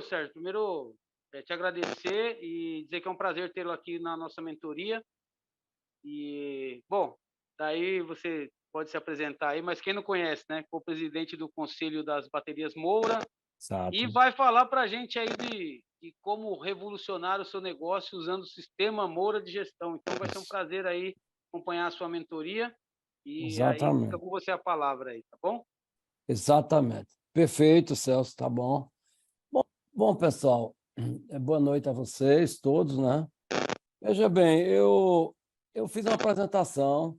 Sérgio, te agradecer e dizer que é um prazer tê-lo aqui na nossa mentoria. E, bom, daí você pode se apresentar aí, mas quem não conhece, né? Co-presidente do Conselho das Baterias Moura e Exato. vai falar para a gente aí de como revolucionar o seu negócio usando o sistema Moura de gestão. Então vai ser um Ex- prazer aí acompanhar a sua mentoria e aí fica Exatamente. com você a palavra aí, tá bom? Exatamente. Perfeito, Celso, tá bom. Bom, bom, pessoal, boa noite a vocês todos, né? Veja bem, eu fiz uma apresentação,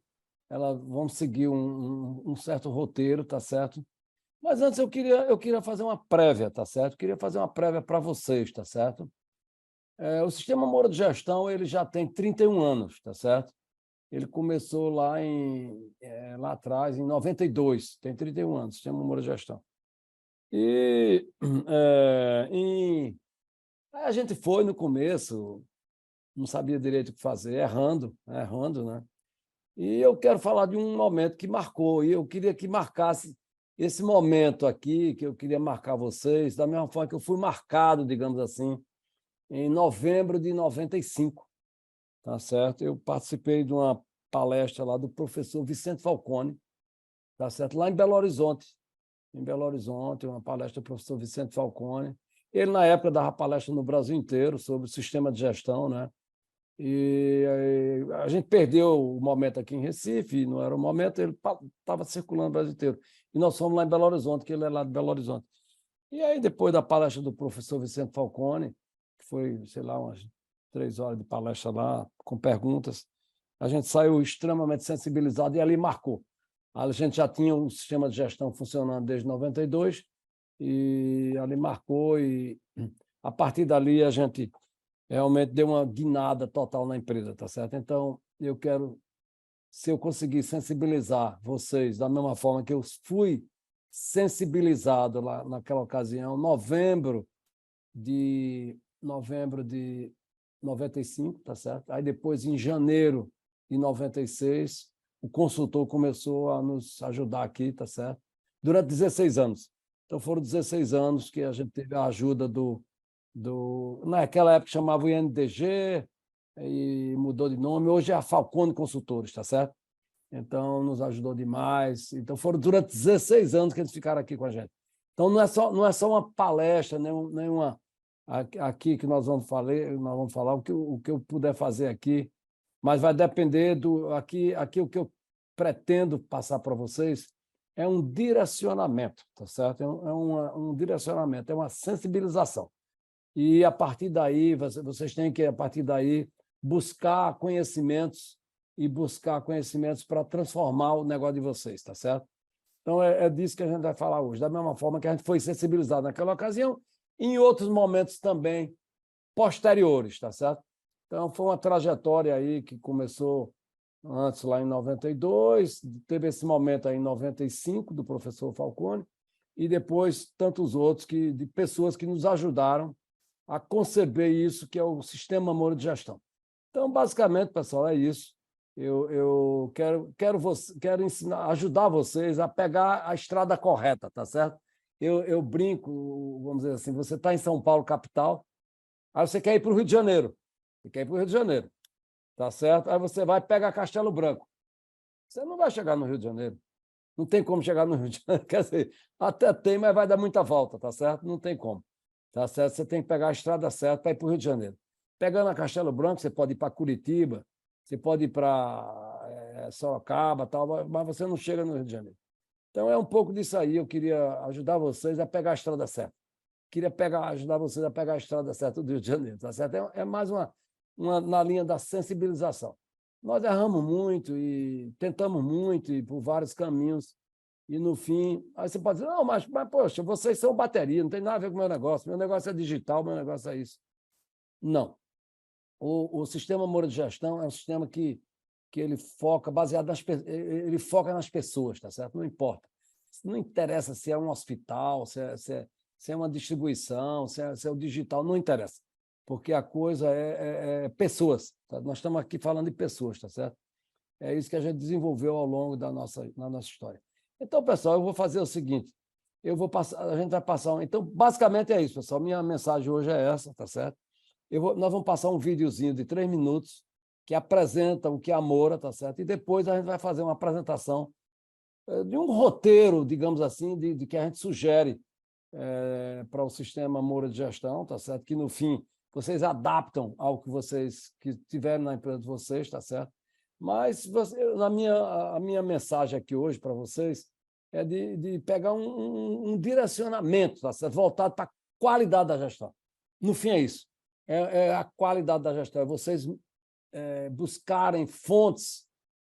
vamos seguir um certo roteiro, tá certo? Mas antes eu queria fazer uma prévia, tá certo? Queria fazer uma prévia para vocês, tá certo? O Sistema Moura de Gestão ele já tem 31 anos, tá certo? Ele começou lá atrás, em 92, tem 31 anos, Sistema Moura de Gestão. E a gente foi no começo, não sabia direito o que fazer, errando, né? E eu quero falar de um momento que marcou, e eu queria que marcasse esse momento aqui, que eu queria marcar vocês, da mesma forma que eu fui marcado, digamos assim, em novembro de 95, tá certo? Eu participei de uma palestra lá do professor Vicente Falcone, tá certo? Lá em Belo Horizonte, uma palestra do professor Vicente Falcone. Ele, na época, dava palestra no Brasil inteiro sobre o sistema de gestão, né? E aí, a gente perdeu o momento aqui em Recife, não era o momento, ele estava circulando o Brasil inteiro. E nós fomos lá em Belo Horizonte, que ele é lá de Belo Horizonte. E aí, depois da palestra do professor Vicente Falcone, que foi, sei lá, umas 3 horas de palestra lá, com perguntas, a gente saiu extremamente sensibilizado e ali marcou. A gente já tinha um sistema de gestão funcionando desde 92 e ali marcou e a partir dali a gente realmente deu uma guinada total na empresa, tá certo? Então, eu quero, se eu conseguir sensibilizar vocês da mesma forma que eu fui sensibilizado lá naquela ocasião, novembro de 95, tá certo? Aí depois, em janeiro de 96, o consultor começou a nos ajudar aqui, tá certo? Durante 16 anos. Então, foram 16 anos que a gente teve a ajuda naquela época chamava o INDG, e mudou de nome, hoje é a Falcone Consultores, tá certo? Então, nos ajudou demais. Então, foram durante 16 anos que eles ficaram aqui com a gente. Então, não é só uma palestra, nenhuma aqui que nós vamos falar o que eu puder fazer aqui, mas vai depender do aqui o que eu pretendo passar para vocês é um direcionamento, tá certo? Um direcionamento, é uma sensibilização. E, a partir daí, vocês têm que, a partir daí, buscar conhecimentos para transformar o negócio de vocês, tá certo? Então, é disso que a gente vai falar hoje, da mesma forma que a gente foi sensibilizado naquela ocasião e em outros momentos também posteriores, tá certo? Então, foi uma trajetória aí que começou antes, lá em 92, teve esse momento aí em 95, do professor Falcone, e depois tantos outros de pessoas que nos ajudaram a conceber isso, que é o sistema Moura de gestão. Então, basicamente, pessoal, é isso. Eu quero ensinar, ajudar vocês a pegar a estrada correta, tá certo? Eu brinco, vamos dizer assim, você está em São Paulo, capital, aí você quer ir para o Rio de Janeiro. Você quer ir para o Rio de Janeiro, tá certo? Aí você vai pegar Castelo Branco. Você não vai chegar no Rio de Janeiro. Não tem como chegar no Rio de Janeiro. Quer dizer, até tem, mas vai dar muita volta, tá certo? Não tem como. Tá certo? Você tem que pegar a estrada certa para ir para o Rio de Janeiro. Pegando a Castelo Branco, você pode ir para Curitiba, você pode ir para Sorocaba, tal, mas você não chega no Rio de Janeiro. Então, é um pouco disso aí. Eu queria ajudar vocês a pegar a estrada certa. Queria ajudar vocês a pegar a estrada certa do Rio de Janeiro, tá certo? É mais na linha da sensibilização. Nós erramos muito e tentamos muito e por vários caminhos e no fim, aí você pode dizer, não, mas poxa, vocês são bateria, não tem nada a ver com o meu negócio é digital, meu negócio é isso. Não. O sistema Moura de gestão é um sistema que ele foca, ele foca nas pessoas, tá certo? Não importa. Não interessa se é um hospital, se é uma distribuição, se é o digital, não interessa. Porque a coisa é pessoas. Tá? Nós estamos aqui falando de pessoas, tá certo? É isso que a gente desenvolveu ao longo da nossa história. Então, pessoal, eu vou fazer o seguinte: a gente vai passar. Então, basicamente é isso, pessoal. Minha mensagem hoje é essa, tá certo? Nós vamos passar um videozinho de 3 minutos que apresenta o que é a Moura, tá certo? E depois a gente vai fazer uma apresentação de um roteiro, digamos assim, de que a gente sugere para o sistema Moura de gestão, tá certo? Que, no fim, vocês adaptam ao que vocês que tiverem na empresa de vocês, tá certo? Mas a minha mensagem aqui hoje para vocês é de pegar um direcionamento, tá certo? Voltado para a qualidade da gestão. No fim, é isso. É a qualidade da gestão. É vocês buscarem fontes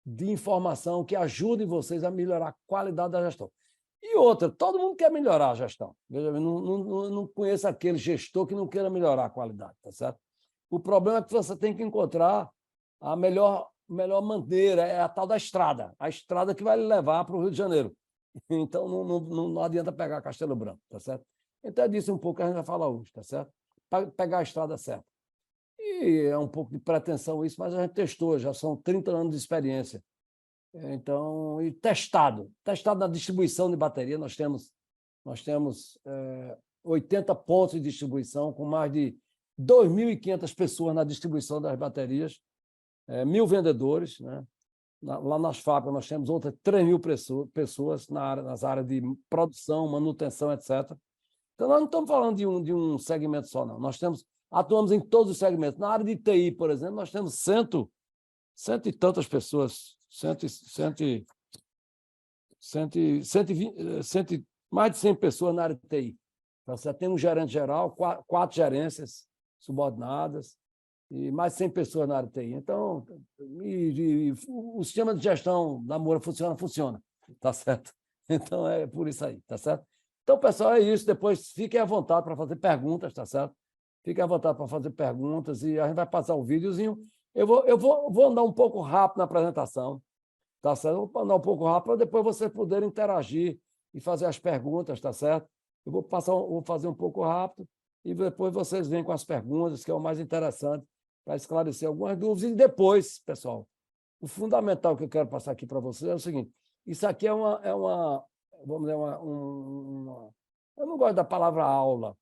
de informação que ajudem vocês a melhorar a qualidade da gestão. E outra, todo mundo quer melhorar a gestão. Veja, não conheço aquele gestor que não queira melhorar a qualidade, tá certo? O problema é que você tem que encontrar a melhor maneira, é a tal da estrada, a estrada que vai levar para o Rio de Janeiro. Então, não adianta pegar Castelo Branco, tá certo? Então, é disso um pouco que a gente vai falar hoje, tá certo? Para pegar a estrada certa. E é um pouco de pretensão isso, mas a gente testou, já são 30 anos de experiência. Então, e testado na distribuição de bateria, nós temos 80 pontos de distribuição, com mais de 2.500 pessoas na distribuição das baterias, 1.000 vendedores, né? Lá nas fábricas nós temos outras 3.000 pessoas nas áreas de produção, manutenção, etc. Então, nós não estamos falando de um segmento só, não. Atuamos em todos os segmentos. Na área de TI, por exemplo, nós temos cento e tantas pessoas, mais de 100 pessoas na área de TI. Você tem um gerente geral, 4 gerências subordinadas e mais de 100 pessoas na área de TI. Então, o sistema de gestão da Moura funciona, tá certo? Então, é por isso aí, tá certo? Então, pessoal, é isso. Depois, fiquem à vontade para fazer perguntas, tá certo? Fiquem à vontade para fazer perguntas e a gente vai passar o videozinho. Eu vou andar um pouco rápido na apresentação, tá certo? Eu vou andar um pouco rápido para depois vocês poderem interagir e fazer as perguntas, tá certo? Eu vou fazer um pouco rápido e depois vocês vêm com as perguntas, que é o mais interessante, para esclarecer algumas dúvidas. E depois, pessoal, o fundamental que eu quero passar aqui para vocês é o seguinte: isso aqui vamos dizer, eu não gosto da palavra aula,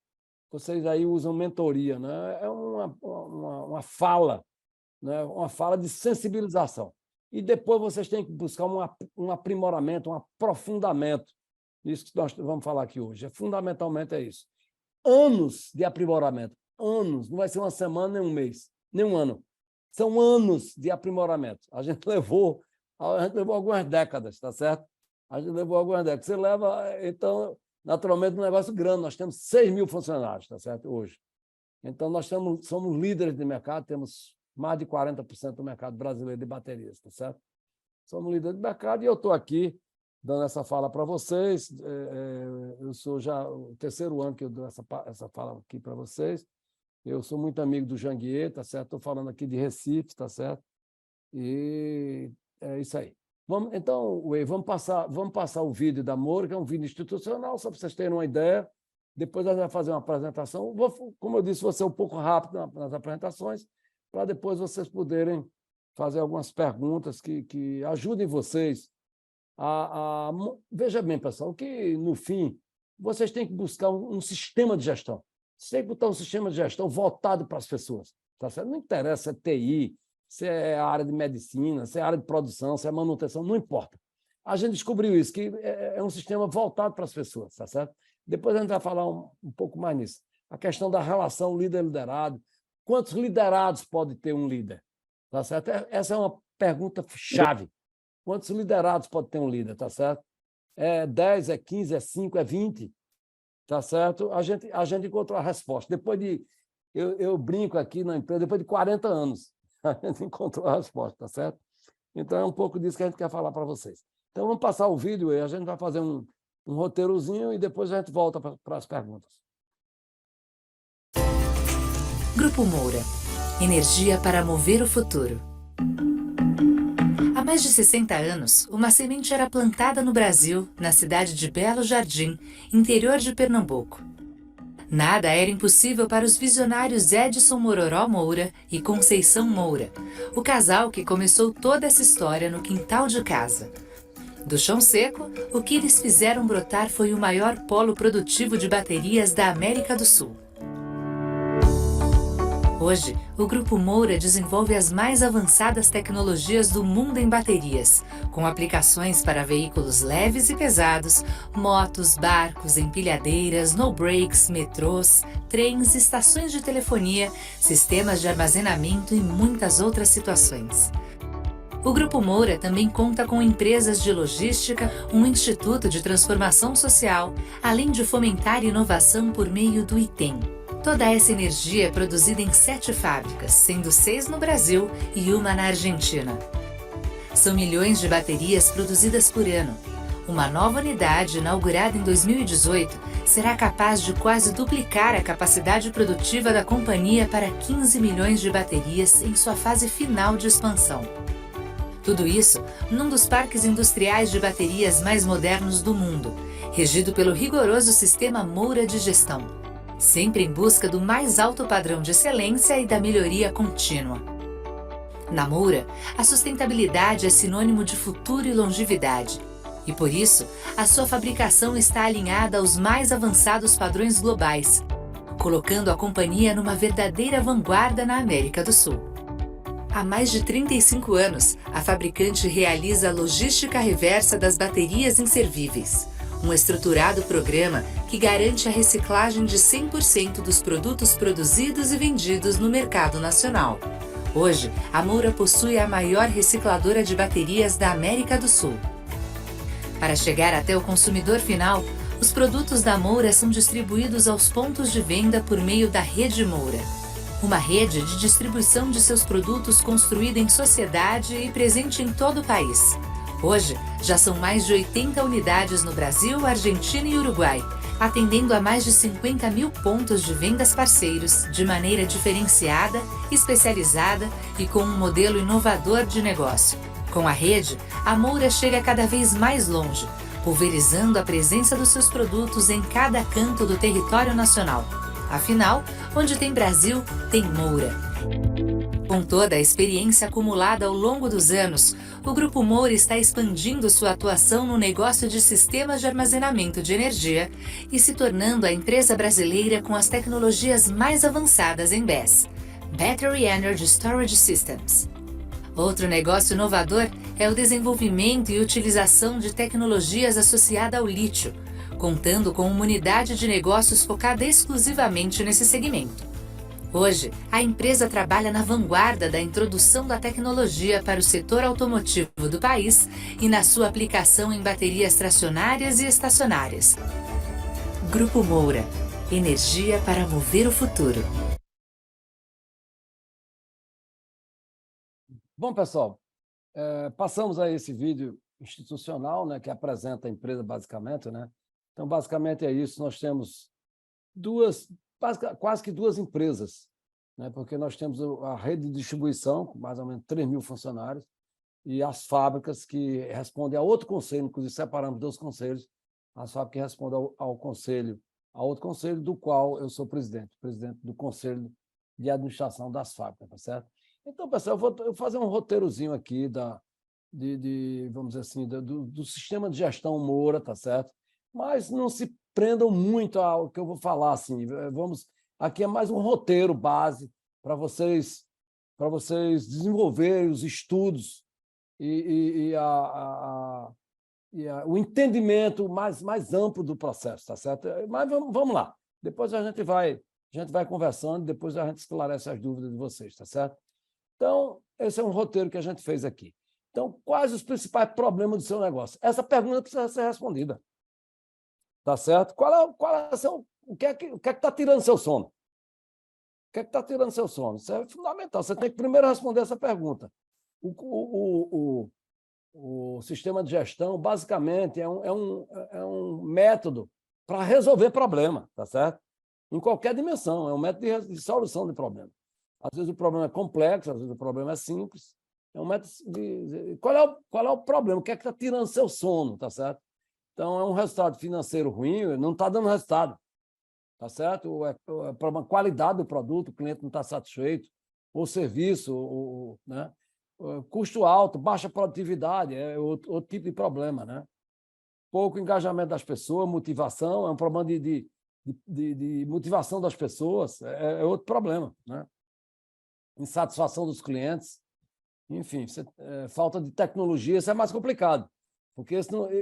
vocês aí usam mentoria, né? É uma fala, né? Uma fala de sensibilização. E depois vocês têm que buscar um aprimoramento, um aprofundamento nisso que nós vamos falar aqui hoje. Fundamentalmente é isso. Anos de aprimoramento. Anos. Não vai ser uma semana, nem um mês, nem um ano. São anos de aprimoramento. A gente levou algumas décadas, tá certo? A gente levou algumas décadas. Você leva, então, naturalmente, um negócio grande. Nós temos 6.000 funcionários, tá certo? Hoje. Então, nós somos líderes de mercado, temos mais de 40% do mercado brasileiro de baterias, tá certo? Somos líderes de mercado e eu estou aqui dando essa fala para vocês. Eu sou já o 3º ano que eu dou essa fala aqui para vocês. Eu sou muito amigo do Janguier, tá certo? Estou falando aqui de Recife, tá certo? E é isso aí. Então, vamos passar o vídeo da Moura, que é um vídeo institucional, só para vocês terem uma ideia. Depois a gente vai fazer uma apresentação. Como eu disse, vou ser um pouco rápido nas apresentações, para depois vocês poderem fazer algumas perguntas que ajudem vocês Veja bem, pessoal, que, no fim, vocês têm que buscar um sistema de gestão. Vocês têm que botar um sistema de gestão voltado para as pessoas. Tá certo? Não interessa se é TI, se é a área de medicina, se é a área de produção, se é manutenção, não importa. A gente descobriu isso, que é um sistema voltado para as pessoas, tá certo? Depois a gente vai falar um pouco mais nisso. A questão da relação líder-liderado. Quantos liderados pode ter um líder? Tá certo? Essa é uma pergunta chave. Quantos liderados pode ter um líder? Tá certo? É 10, é 15, é 5, é 20? Tá certo? A gente encontrou a resposta. Eu brinco aqui na empresa, depois de 40 anos, a gente encontrou a resposta, tá certo? Então, é um pouco disso que a gente quer falar para vocês. Então, vamos passar o vídeo e a gente vai fazer um roteirozinho e depois a gente volta para as perguntas. Grupo Moura. Energia para mover o futuro. Há mais de 60 anos, uma semente era plantada no Brasil, na cidade de Belo Jardim, interior de Pernambuco. Nada era impossível para os visionários Edson Mororó Moura e Conceição Moura, o casal que começou toda essa história no quintal de casa. Do chão seco, o que eles fizeram brotar foi o maior polo produtivo de baterias da América do Sul. Hoje, o Grupo Moura desenvolve as mais avançadas tecnologias do mundo em baterias, com aplicações para veículos leves e pesados, motos, barcos, empilhadeiras, no-brakes, metrôs, trens, estações de telefonia, sistemas de armazenamento e muitas outras situações. O Grupo Moura também conta com empresas de logística, um instituto de transformação social, além de fomentar inovação por meio do ITEM. Toda essa energia é produzida em 7 fábricas, sendo 6 no Brasil e 1 na Argentina. São milhões de baterias produzidas por ano. Uma nova unidade, inaugurada em 2018, será capaz de quase duplicar a capacidade produtiva da companhia para 15 milhões de baterias em sua fase final de expansão. Tudo isso num dos parques industriais de baterias mais modernos do mundo, regido pelo rigoroso sistema Moura de gestão, sempre em busca do mais alto padrão de excelência e da melhoria contínua. Na Moura, a sustentabilidade é sinônimo de futuro e longevidade, e por isso, a sua fabricação está alinhada aos mais avançados padrões globais, colocando a companhia numa verdadeira vanguarda na América do Sul. Há mais de 35 anos, a fabricante realiza a logística reversa das baterias inservíveis, um estruturado programa que garante a reciclagem de 100% dos produtos produzidos e vendidos no mercado nacional. Hoje, a Moura possui a maior recicladora de baterias da América do Sul. Para chegar até o consumidor final, os produtos da Moura são distribuídos aos pontos de venda por meio da Rede Moura, uma rede de distribuição de seus produtos construída em sociedade e presente em todo o país. Hoje, já são mais de 80 unidades no Brasil, Argentina e Uruguai, atendendo a mais de 50 mil pontos de vendas parceiros de maneira diferenciada, especializada e com um modelo inovador de negócio. Com a rede, a Moura chega cada vez mais longe, pulverizando a presença dos seus produtos em cada canto do território nacional. Afinal, onde tem Brasil, tem Moura. Com toda a experiência acumulada ao longo dos anos, o Grupo Moura está expandindo sua atuação no negócio de sistemas de armazenamento de energia e se tornando a empresa brasileira com as tecnologias mais avançadas em BESS, Battery Energy Storage Systems. Outro negócio inovador é o desenvolvimento e utilização de tecnologias associadas ao lítio, contando com uma unidade de negócios focada exclusivamente nesse segmento. Hoje, a empresa trabalha na vanguarda da introdução da tecnologia para o setor automotivo do país e na sua aplicação em baterias tracionárias e estacionárias. Grupo Moura. Energia para mover o futuro. Bom, pessoal, passamos a esse vídeo institucional, né, que apresenta a empresa basicamente, né? Então, basicamente é isso. Nós temos quase que duas empresas, né? Porque nós temos a rede de distribuição, com mais ou menos 3 mil funcionários, e as fábricas que respondem a outro conselho, inclusive separamos 2 conselhos, as fábricas que respondem ao conselho, a outro conselho, do qual eu sou presidente do conselho de administração das fábricas, tá certo? Então, pessoal, eu vou fazer um roteirozinho aqui vamos dizer assim, do sistema de gestão Moura, tá certo? Mas não se prendam muito ao que eu vou falar, assim. Aqui é mais um roteiro base para vocês desenvolverem os estudos e o entendimento mais amplo do processo, tá certo? Mas vamos lá. Depois a gente vai conversando, depois a gente esclarece as dúvidas de vocês, tá certo? Então, esse é um roteiro que a gente fez aqui. Então, quais os principais problemas do seu negócio? Essa pergunta precisa ser respondida. Tá certo? O que é que está tirando seu sono? O que é que está tirando seu sono? Isso é fundamental. Você tem que primeiro responder essa pergunta. O sistema de gestão, basicamente, é um método para resolver problema, tá certo? Em qualquer dimensão, é um método de solução de problema. Às vezes o problema é complexo, às vezes o problema é simples. É um método de... Qual é o problema? O que é que está tirando seu sono, tá certo? Então, é um resultado financeiro ruim, não está dando resultado, tá certo? É problema qualidade do produto, o cliente não está satisfeito, ou serviço, né? custo alto, baixa produtividade, é outro tipo de problema, né? Pouco engajamento das pessoas, motivação, é um problema de motivação das pessoas, é outro problema, né? Insatisfação dos clientes, enfim, falta de tecnologia, isso é mais complicado, porque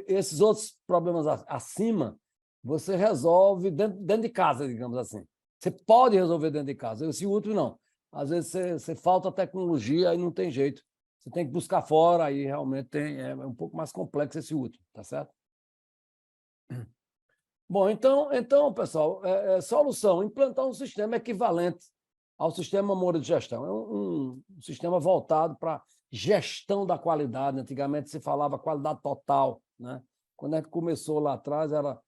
esses outros problemas acima, você resolve dentro de casa, digamos assim. Você pode resolver dentro de casa, esse último não. Às vezes você falta tecnologia e não tem jeito. Você tem que buscar fora, aí realmente é um pouco mais complexo esse último, tá certo? Bom, então pessoal, solução, implantar um sistema equivalente ao sistema Moura de gestão. É um sistema voltado para gestão da qualidade. Antigamente se falava qualidade total, né? Quando a gente começou lá atrás, era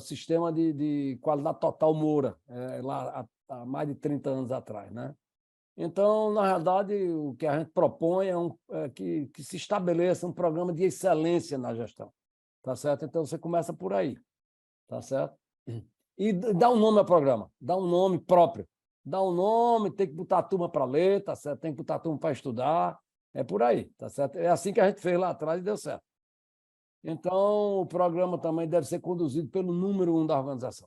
sistema de qualidade total Moura, lá há mais de 30 anos atrás, né? Então, na realidade, o que a gente propõe é que se estabeleça um programa de excelência na gestão, tá certo? Então, você começa por aí, tá certo? E dá um nome ao programa, dá um nome próprio, dá um nome, tem que botar a turma para ler, tá certo? Tem que botar a turma para estudar, é por aí, tá certo? É assim que a gente fez lá atrás e deu certo. Então, o programa também deve ser conduzido pelo número 1 da organização.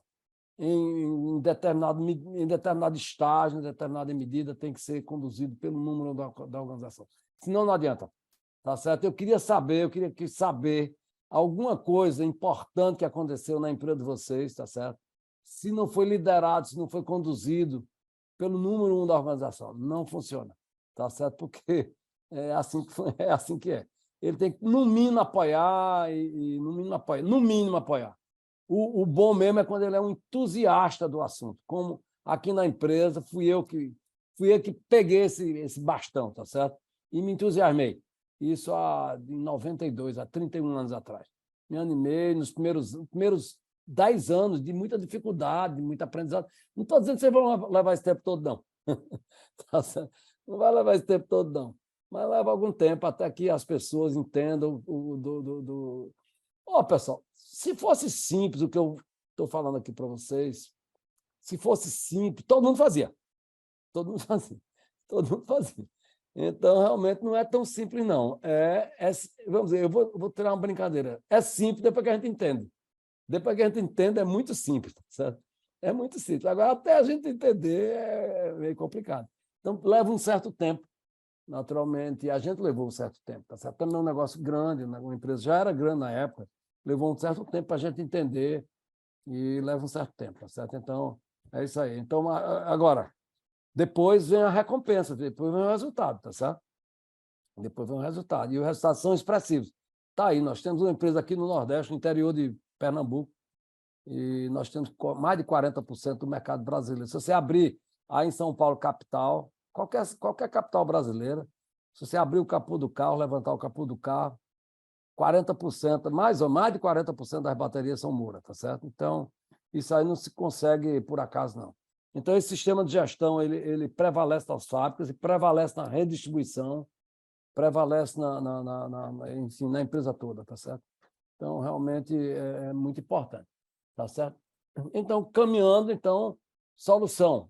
Em determinado estágio, em determinada medida, tem que ser conduzido pelo número da organização. Senão não adianta. Tá certo? Eu queria saber alguma coisa importante que aconteceu na empresa de vocês, tá certo? Se não foi liderado, se não foi conduzido pelo número 1 da organização. Não funciona. Tá certo? Porque é assim que é. Ele tem que, no mínimo, apoiar no mínimo apoiar. O bom mesmo é quando ele é um entusiasta do assunto, como aqui na empresa fui eu que peguei esse bastão, tá certo? E me entusiasmei. Isso em 92, há 31 anos atrás. Me animei nos primeiros 10 anos de muita dificuldade, de muito aprendizado. Não estou dizendo que vocês vão levar esse tempo todo, não. Tá certo? Não vai levar esse tempo todo, não. Mas leva algum tempo até que as pessoas entendam pessoal, se fosse simples o que eu estou falando aqui para vocês, se fosse simples, todo mundo fazia. Todo mundo fazia. Todo mundo fazia. Então, realmente, não é tão simples, não. Vamos dizer, eu vou tirar uma brincadeira. É simples depois que a gente entende. Depois que a gente entende, é muito simples, certo? É muito simples. Agora, até a gente entender, é meio complicado. Então, leva um certo tempo, naturalmente, e a gente levou um certo tempo, tá certo? Também é um negócio grande, né? Uma empresa já era grande na época, levou um certo tempo para a gente entender e leva um certo tempo, tá certo? Então, é isso aí. Então, agora, depois vem a recompensa, depois vem o resultado, tá certo? Depois vem o resultado. E os resultados são expressivos. Tá aí, nós temos uma empresa aqui no Nordeste, no interior de Pernambuco, e nós temos mais de 40% do mercado brasileiro. Se você abrir aí em São Paulo, capital, qualquer capital brasileira, se você abrir o capô do carro, levantar o capô do carro, 40%, mais de 40% das baterias são Moura, tá certo? Então, isso aí não se consegue por acaso, não. Então, esse sistema de gestão, ele prevalece nas fábricas e prevalece na redistribuição, prevalece enfim, na empresa toda, tá certo? Então, realmente, é muito importante, tá certo? Então, caminhando, solução,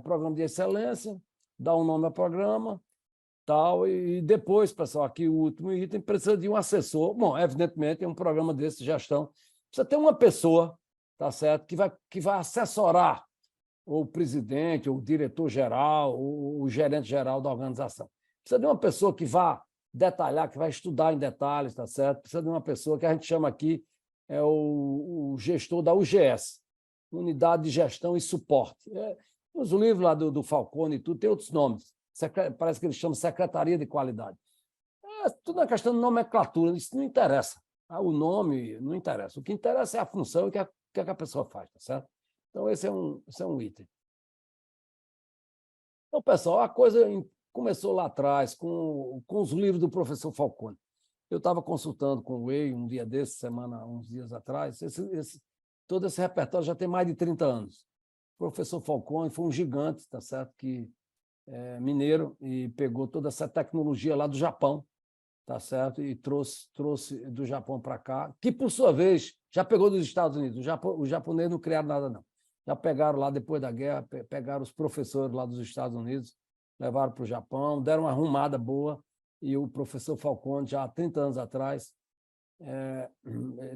programa de excelência, dá um nome ao programa, tal, e depois, pessoal, aqui o último item, precisa de um assessor. Bom, evidentemente, é um programa desse de gestão. Precisa ter uma pessoa, tá certo, que vai assessorar ou o presidente, ou o diretor-geral, ou o gerente-geral da organização. Precisa de uma pessoa que vá detalhar, que vai estudar em detalhes, tá certo? Precisa de uma pessoa que a gente chama aqui o gestor da UGS, Unidade de Gestão e Suporte. Nos livros lá do Falcone e tudo, tem outros nomes. Parece que eles chamam Secretaria de Qualidade. Tudo é questão de nomenclatura, isso não interessa. O nome não interessa. O que interessa é a função e o que a pessoa faz, tá certo? Então, esse é um item. Então, pessoal, a coisa começou lá atrás, com os livros do professor Falcone. Eu estava consultando com o EI um dia desse, uns dias atrás. Todo esse repertório já tem mais de 30 anos. O professor Falcone foi um gigante, tá certo? Que mineiro, e pegou toda essa tecnologia lá do Japão, tá certo? E trouxe do Japão para cá, que, por sua vez, já pegou dos Estados Unidos. Os japoneses não criaram nada, não. Já pegaram lá, depois da guerra, pegaram os professores lá dos Estados Unidos, levaram para o Japão, deram uma arrumada boa e o professor Falcone, já há 30 anos atrás,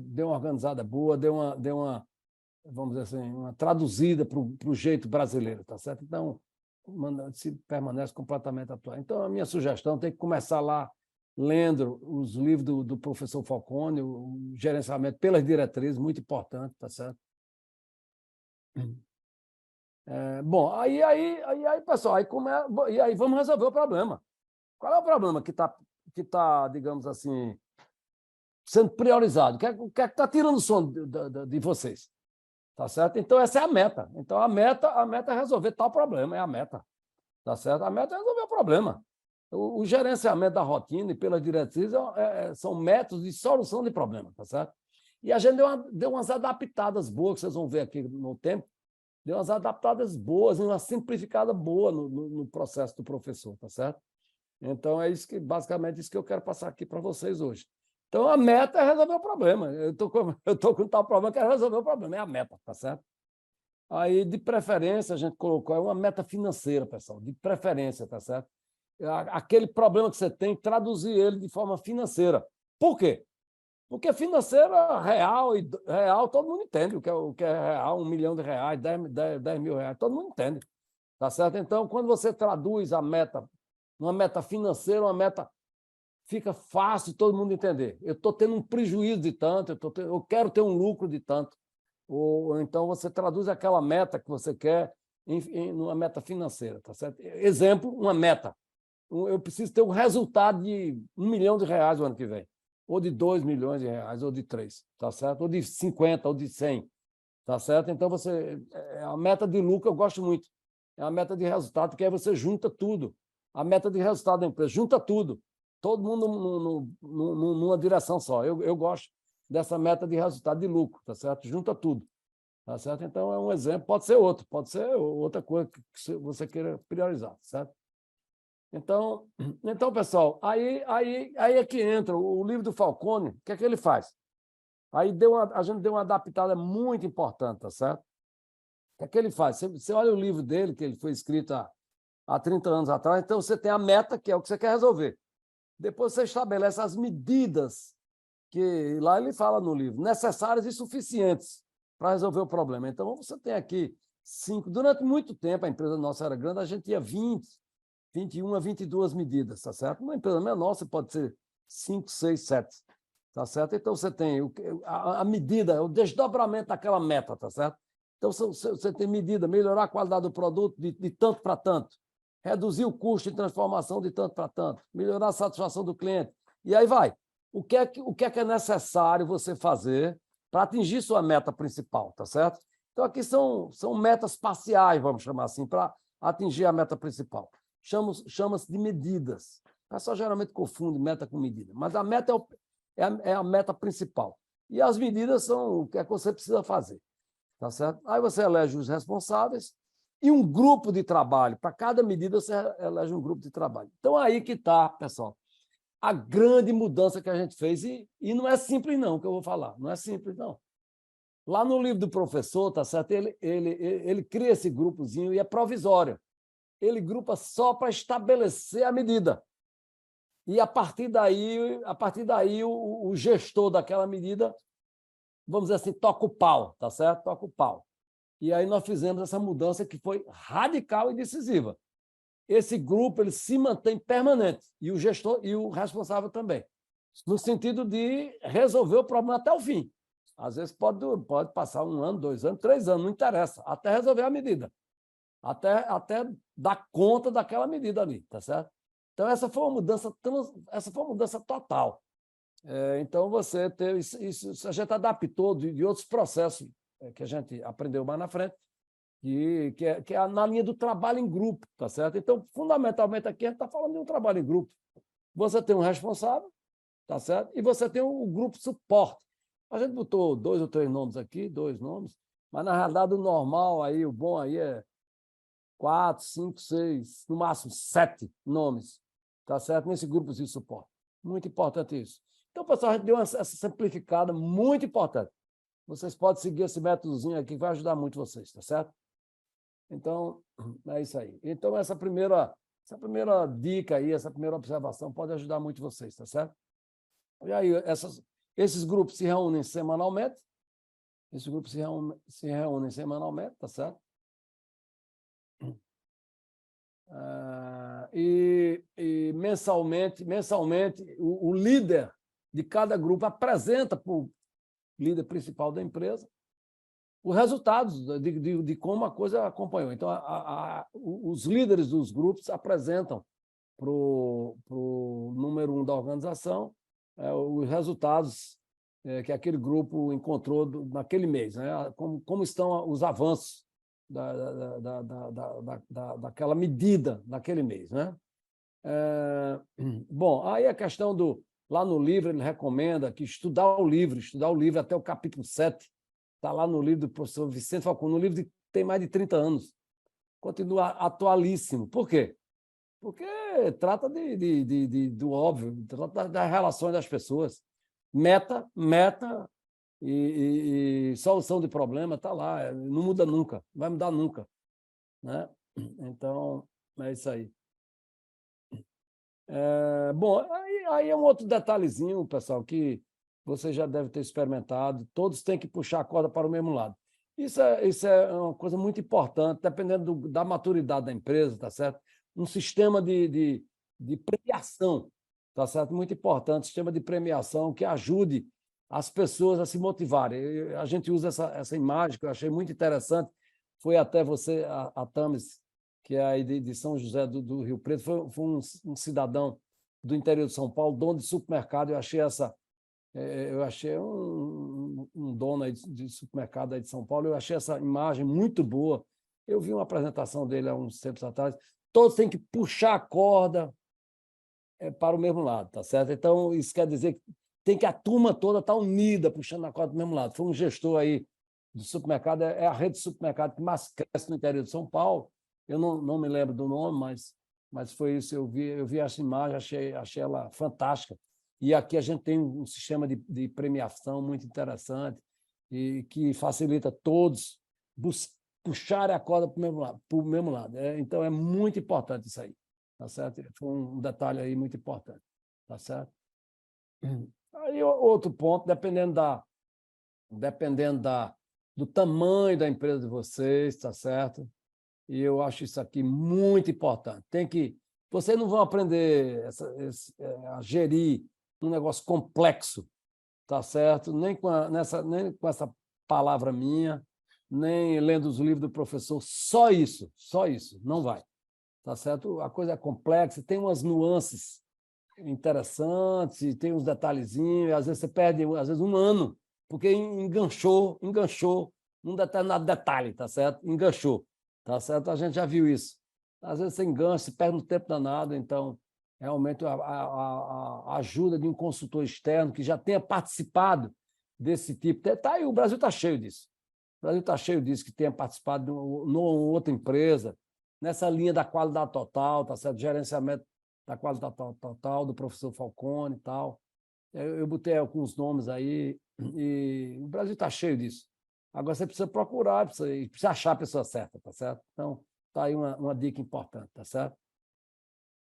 deu uma organizada boa, deu uma, vamos dizer assim, uma traduzida para o jeito brasileiro, tá certo? Então, se permanece completamente atual. Então, a minha sugestão tem que começar lá lendo os livros do professor Falcone, o gerenciamento pelas diretrizes, muito importante, tá certo? Bom, aí, pessoal, e aí vamos resolver o problema. Qual é o problema que tá, digamos assim, sendo priorizado? O que é que está tirando o sono de vocês? Tá certo? Então, essa é a meta. Então, a meta é resolver tal problema, é a meta. Tá certo? A meta é resolver o problema. O gerenciamento da rotina e pelas diretrizes são métodos de solução de problema, tá certo? E a gente deu umas adaptadas boas, que vocês vão ver aqui no tempo, deu umas adaptadas boas, uma simplificada boa no processo do professor, tá certo? Então, é isso basicamente isso que eu quero passar aqui para vocês hoje. Então, a meta é resolver o problema. Eu tô com tal problema, quero resolver o problema, é a meta, tá certo? Aí, de preferência, a gente colocou uma meta financeira, pessoal, de preferência, tá certo? Aquele problema que você tem, traduzir ele de forma financeira. Por quê? Porque financeira real, todo mundo entende o que é real, R$1 milhão, 10 mil reais, todo mundo entende, tá certo? Então, quando você traduz a meta, uma meta financeira, uma meta fica fácil todo mundo entender. Eu estou tendo um prejuízo de tanto, eu quero ter um lucro de tanto. Ou então você traduz aquela meta que você quer em uma meta financeira, tá certo? Exemplo, uma meta. Eu preciso ter um resultado de R$1 milhão o ano que vem, ou de R$2 milhões, ou de 3, tá certo? Ou de 50, ou de 100, tá certo? Então, a meta de lucro eu gosto muito. É a meta de resultado, que aí você junta tudo. A meta de resultado da empresa, junta tudo. Todo mundo numa direção só. Eu gosto dessa meta de resultado de lucro, tá certo? Junta tudo, tá certo? Então, é um exemplo, pode ser outra coisa que você queira priorizar, certo? Então, pessoal, aí é que entra o livro do Falcone. O que é que ele faz? Aí a gente deu uma adaptada muito importante, tá certo? O que é que ele faz? Você olha o livro dele, que ele foi escrito há 30 anos atrás, então você tem a meta, que é o que você quer resolver. Depois você estabelece as medidas, que lá ele fala no livro, necessárias e suficientes para resolver o problema. Então, você tem aqui 5. Durante muito tempo, a empresa nossa era grande, a gente tinha 21 a 22 medidas, tá certo? Uma empresa menor, você pode ser 5, 6, 7, tá certo? Então, você tem a medida, o desdobramento daquela meta, tá certo? Então, você tem medida, melhorar a qualidade do produto de tanto para tanto, reduzir o custo de transformação de tanto para tanto, melhorar a satisfação do cliente, e aí vai. O que é necessário você fazer para atingir sua meta principal, tá certo? Então, aqui são metas parciais, vamos chamar assim, para atingir a meta principal. Chama-se de medidas. O pessoal geralmente confunde meta com medida, mas a meta é a meta principal. E as medidas são o que é que você precisa fazer, tá certo? Aí você elege os responsáveis e um grupo de trabalho. Para cada medida, você elege um grupo de trabalho. Então, aí que está, pessoal, a grande mudança que a gente fez. E não é simples, não, que eu vou falar. Não é simples, não. Lá no livro do professor, tá certo? Ele cria esse grupozinho e é provisório. Ele grupa só para estabelecer a medida. E, a partir daí o gestor daquela medida, vamos dizer assim, toca o pau, tá certo? Toca o pau. E aí nós fizemos essa mudança que foi radical e decisiva. Esse grupo ele se mantém permanente, e o gestor e o responsável também, no sentido de resolver o problema até o fim. Às vezes pode passar 1 ano, 2 anos, 3 anos, não interessa, até resolver a medida, até dar conta daquela medida ali, tá certo? Então, essa foi uma mudança total. Então, você teve isso, a gente adaptou de outros processos que a gente aprendeu mais na frente, que é na linha do trabalho em grupo, tá certo? Então, fundamentalmente, aqui a gente está falando de um trabalho em grupo. Você tem um responsável, tá certo? E você tem um grupo suporte. A gente botou 2 ou 3 nomes aqui, 2 nomes, mas, na realidade, o normal aí, o bom aí é 4, 5, 6, no máximo 7 nomes, tá certo? Nesse grupo de suporte. Muito importante isso. Então, pessoal, a gente deu essa simplificada muito importante. Vocês podem seguir esse métodozinho aqui, que vai ajudar muito vocês, tá certo? Então, é isso aí. Então, essa primeira Essa primeira dica aí, essa primeira observação pode ajudar muito vocês, tá certo? E aí, esses grupos se reúnem semanalmente. Esses grupos se reúnem semanalmente, tá certo? E mensalmente o líder de cada grupo apresenta para o líder principal da empresa os resultados de como a coisa acompanhou. Então, os líderes dos grupos apresentam para o número 1 da organização os resultados que aquele grupo encontrou naquele mês, né? Como estão os avanços daquela medida naquele mês, né? Bom, aí a questão lá no livro, ele recomenda que estudar o livro até o capítulo 7, está lá no livro do professor Vicente Falcone, no livro que tem mais de 30 anos. Continua atualíssimo. Por quê? Porque trata do óbvio, trata das relações das pessoas. Meta e solução de problema está lá, não muda nunca, não vai mudar nunca, né? Então, é isso aí. Bom, aí é um outro detalhezinho, pessoal, que você já deve ter experimentado. Todos têm que puxar a corda para o mesmo lado. Isso é uma coisa muito importante, dependendo da maturidade da empresa, tá certo? Um sistema de premiação, tá certo? Muito importante, sistema de premiação que ajude as pessoas a se motivarem. A gente usa essa imagem que eu achei muito interessante. Foi até você, a Tamis, que é aí de São José do Rio Preto, foi um cidadão do interior de São Paulo, dono de supermercado. Eu achei um dono aí de supermercado aí de São Paulo, eu achei essa imagem muito boa. Eu vi uma apresentação dele há uns tempos atrás. Todos têm que puxar a corda para o mesmo lado, tá certo? Então, isso quer dizer que tem que a turma toda estar unida, puxando a corda do mesmo lado. Foi um gestor aí do supermercado, é a rede de supermercado que mais cresce no interior de São Paulo. Eu não me lembro do nome, mas foi isso. Eu vi essa imagem, achei ela fantástica. E aqui a gente tem um sistema de premiação muito interessante e que facilita todos puxarem a corda para o mesmo lado. Então, é muito importante isso aí, tá certo? Foi um detalhe aí muito importante, tá certo? Aí, outro ponto, dependendo do tamanho da empresa de vocês, tá certo? E eu acho isso aqui muito importante. Vocês não vão aprender a gerir um negócio complexo, tá certo? Nem com essa palavra minha, nem lendo os livros do professor. Só isso, não vai, tá certo? A coisa é complexa, tem umas nuances interessantes, tem uns detalhezinhos, às vezes você perde um ano, porque enganchou num determinado detalhe, tá certo? Enganchou, tá certo? A gente já viu isso. Às vezes você engancha, você perde um tempo danado, então realmente a ajuda de um consultor externo que já tenha participado desse tipo. Tá aí, o Brasil está cheio disso. O Brasil está cheio disso, que tenha participado de uma outra empresa, nessa linha da qualidade total, tá certo? Gerenciamento da qualidade total, do professor Falcone e tal. Eu botei alguns nomes aí, e o Brasil está cheio disso. Agora você precisa procurar, precisa achar a pessoa certa, tá certo? Então, está aí uma dica importante, tá certo?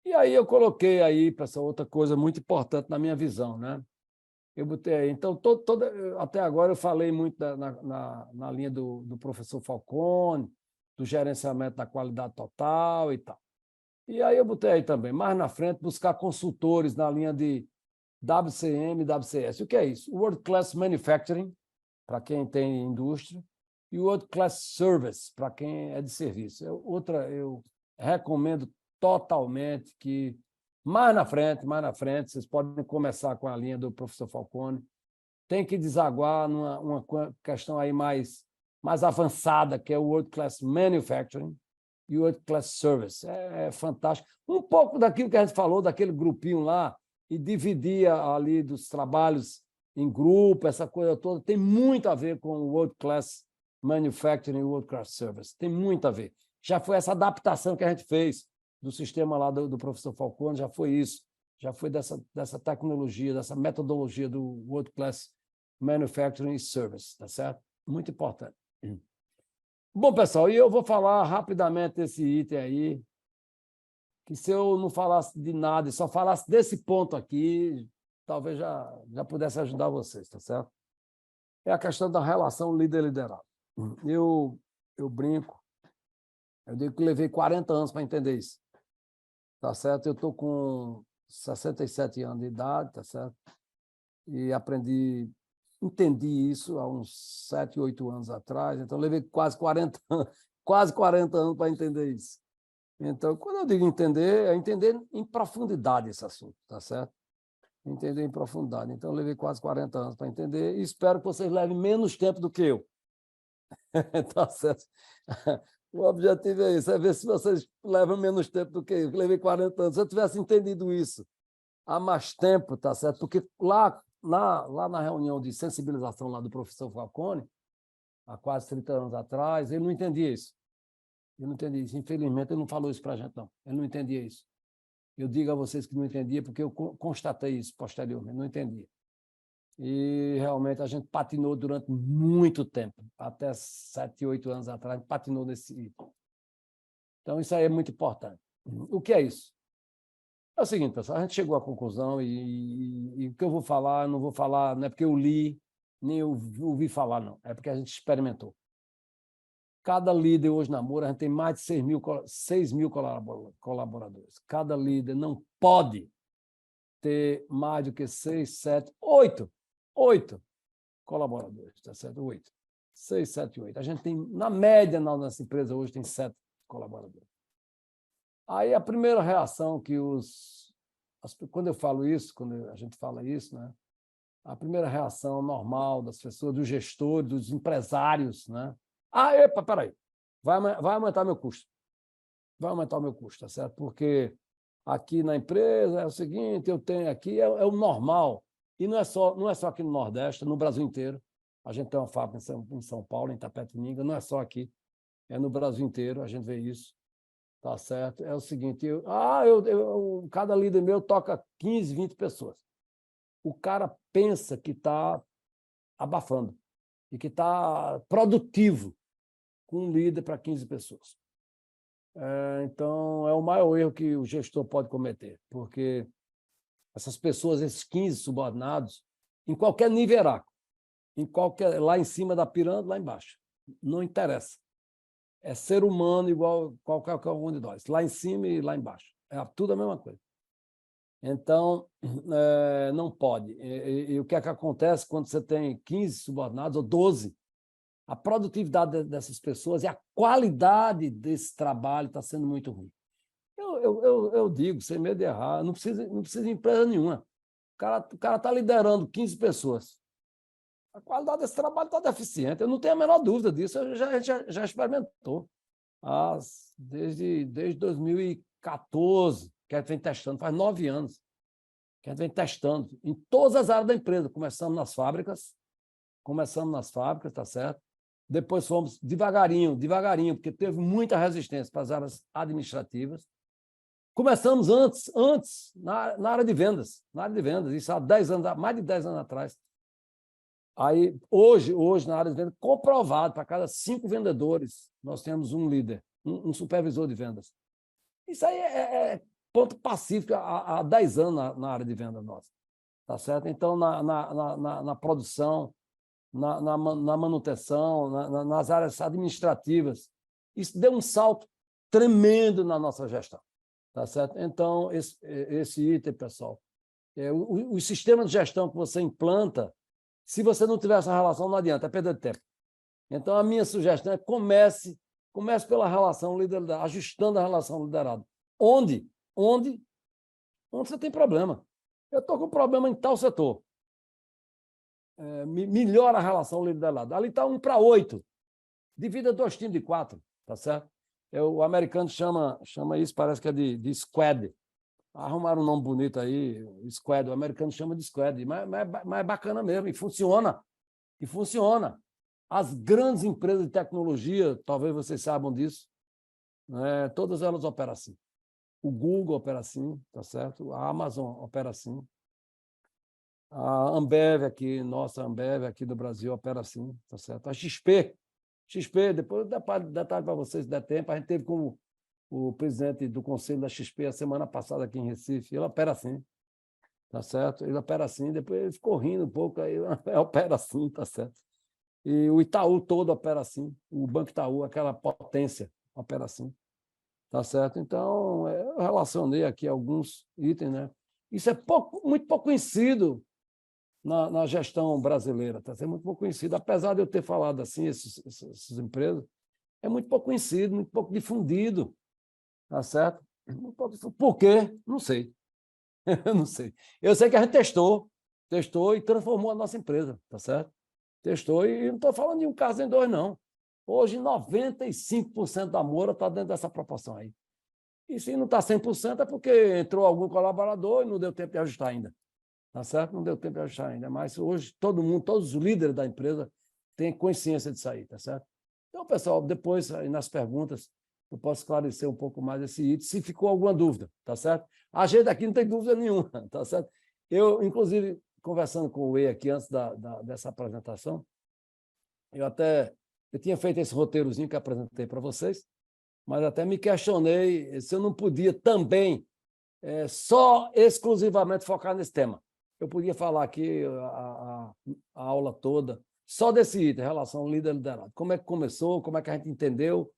E aí eu coloquei aí, pessoal, outra coisa muito importante na minha visão, né? Eu botei aí. Então, até agora eu falei muito na linha do professor Falcone, do gerenciamento da qualidade total e tal. E aí eu botei aí também, mais na frente, buscar consultores na linha de WCM e WCS. O que é isso? World Class Manufacturing, para quem tem indústria, e World Class Service, para quem é de serviço. Eu recomendo totalmente que mais na frente, vocês podem começar com a linha do professor Falcone, tem que desaguar numa questão aí mais avançada, que é o World Class Manufacturing e o World Class Service. É fantástico. Um pouco daquilo que a gente falou, daquele grupinho lá, e dividir ali dos trabalhos em grupo, essa coisa toda, tem muito a ver com o World Class Manufacturing e o World Class Service. Tem muito a ver. Já foi essa adaptação que a gente fez do sistema lá do professor Falcone, já foi isso. Já foi dessa tecnologia, dessa metodologia do World Class Manufacturing e Service, tá certo? Muito importante. Bom, pessoal, e eu vou falar rapidamente desse item aí, que se eu não falasse de nada e só falasse desse ponto aqui, talvez já pudesse ajudar vocês, tá certo? É a questão da relação líder-liderado. Eu brinco, eu digo que levei 40 anos para entender isso, tá certo? Eu estou com 67 anos de idade, tá certo? E entendi isso há uns 7, 8 anos atrás, então levei quase 40 anos para entender isso. Então, quando eu digo entender, é entender em profundidade esse assunto, tá certo? Entender em profundidade. Então, eu levei quase 40 anos para entender e espero que vocês levem menos tempo do que eu. Tá certo? O objetivo é isso, é ver se vocês levam menos tempo do que eu. Eu levei 40 anos. Se eu tivesse entendido isso há mais tempo, tá certo? Porque lá na reunião de sensibilização lá do professor Falcone, há quase 30 anos atrás, ele não entendia isso. Ele não entendia isso. Infelizmente, ele não falou isso para a gente, não. Ele não entendia isso. Eu digo a vocês que não entendia, porque eu constatei isso posteriormente, não entendia. E realmente a gente patinou durante muito tempo, até 7, 8 anos atrás, a gente patinou nesse item. Então, isso aí é muito importante. O que é isso? É o seguinte, pessoal, a gente chegou à conclusão e o que eu vou falar, não vou falar, não é porque eu li, nem eu ouvi falar, não. É porque a gente experimentou. Cada líder hoje na Moura, a gente tem mais de 6 mil colaboradores. Cada líder não pode ter mais do que 6, 7, 8 colaboradores, tá certo? 8. 6, 7, 8. A gente tem, na média, na nossa empresa hoje, tem 7 colaboradores. Aí a primeira reação que quando eu falo isso, quando a gente fala isso, né? A primeira reação normal das pessoas, dos gestores, dos empresários, né? Epa, peraí, vai aumentar meu custo. Vai aumentar o meu custo, tá certo? Porque aqui na empresa é o seguinte, eu tenho aqui, é o normal. E não é só aqui no Nordeste, no Brasil inteiro. A gente tem uma fábrica em São Paulo, em Itapetininga, não é só aqui, é no Brasil inteiro, a gente vê isso. Tá certo? É o seguinte, cada líder meu toca 15, 20 pessoas. O cara pensa que está abafando e que está produtivo com um líder para 15 pessoas. Então, é o maior erro que o gestor pode cometer, porque essas pessoas, esses 15 subordinados, em qualquer nível hierárquico, lá em cima da pirâmide, lá embaixo, não interessa. É ser humano igual qualquer um de nós, lá em cima e lá embaixo. É tudo a mesma coisa. Então, não pode. E o que é que acontece quando você tem 15 subordinados ou 12? A produtividade dessas pessoas e a qualidade desse trabalho está sendo muito ruim. Eu digo, sem medo de errar, não precisa de empresa nenhuma. O cara está liderando 15 pessoas. A qualidade desse trabalho está deficiente. Eu não tenho a menor dúvida disso. A gente já experimentou. Desde 2014, que a gente vem testando, faz 9 anos que a gente vem testando em todas as áreas da empresa. Começamos nas fábricas, tá certo? Depois fomos devagarinho, porque teve muita resistência para as áreas administrativas. Começamos antes na área de vendas, isso há 10 anos, mais de 10 anos atrás. Aí, hoje, na área de vendas, comprovado, para cada 5 vendedores, nós temos um líder, um supervisor de vendas. Isso aí é ponto pacífico há 10 anos na área de venda nossa. Tá certo? Então, na produção, na manutenção, nas áreas administrativas, isso deu um salto tremendo na nossa gestão. Tá certo? Então, esse item, pessoal, o sistema de gestão que você implanta, se você não tiver essa relação, não adianta, é perda de tempo. Então, a minha sugestão é comece pela relação liderado, ajustando a relação liderado. Onde você tem problema. Eu estou com problema em tal setor. Melhora a relação liderado. Ali está 1 para 8. Divida 2 times de 4, tá certo? O americano chama isso, parece que é de squad. Arrumaram um nome bonito aí, squad. O americano chama de squad, mas é bacana mesmo, e funciona. As grandes empresas de tecnologia, talvez vocês saibam disso, né? Todas elas operam assim. O Google opera assim, tá certo? A Amazon opera assim. A Ambev aqui, nossa Ambev aqui do Brasil opera assim, tá certo? A XP, depois detalhe para vocês, se der tempo, a gente teve como o presidente do Conselho da XP a semana passada aqui em Recife, ele opera assim, tá certo? Ele opera assim, depois ele ficou rindo um pouco, aí opera assim, tá certo? E o Itaú todo opera assim, o Banco Itaú, aquela potência, opera assim, tá certo? Então, eu relacionei aqui alguns itens, né? Isso é muito pouco conhecido na gestão brasileira, tá certo? Muito pouco conhecido, apesar de eu ter falado assim, essas empresas, é muito pouco conhecido, muito pouco difundido, tá certo? Por quê? Não sei. Eu não sei. Eu sei que a gente testou e transformou a nossa empresa, tá certo? Testou e não estou falando de um caso nem dois, não. Hoje, 95% da Moura está dentro dessa proporção aí. E se não está 100% é porque entrou algum colaborador e não deu tempo de ajustar ainda. Tá certo? Não deu tempo de ajustar ainda. Mas hoje todo mundo, todos os líderes da empresa têm consciência disso aí, tá certo? Então, pessoal, depois, aí nas perguntas, eu posso esclarecer um pouco mais esse item, se ficou alguma dúvida, tá certo? A gente aqui não tem dúvida nenhuma, tá certo? Eu, inclusive, conversando com o Whey aqui antes dessa apresentação, eu tinha feito esse roteirozinho que apresentei para vocês, mas até me questionei se eu não podia também só exclusivamente focar nesse tema. Eu podia falar aqui a aula toda só desse item, relação líder-liderado. Como é que começou, como é que a gente entendeu,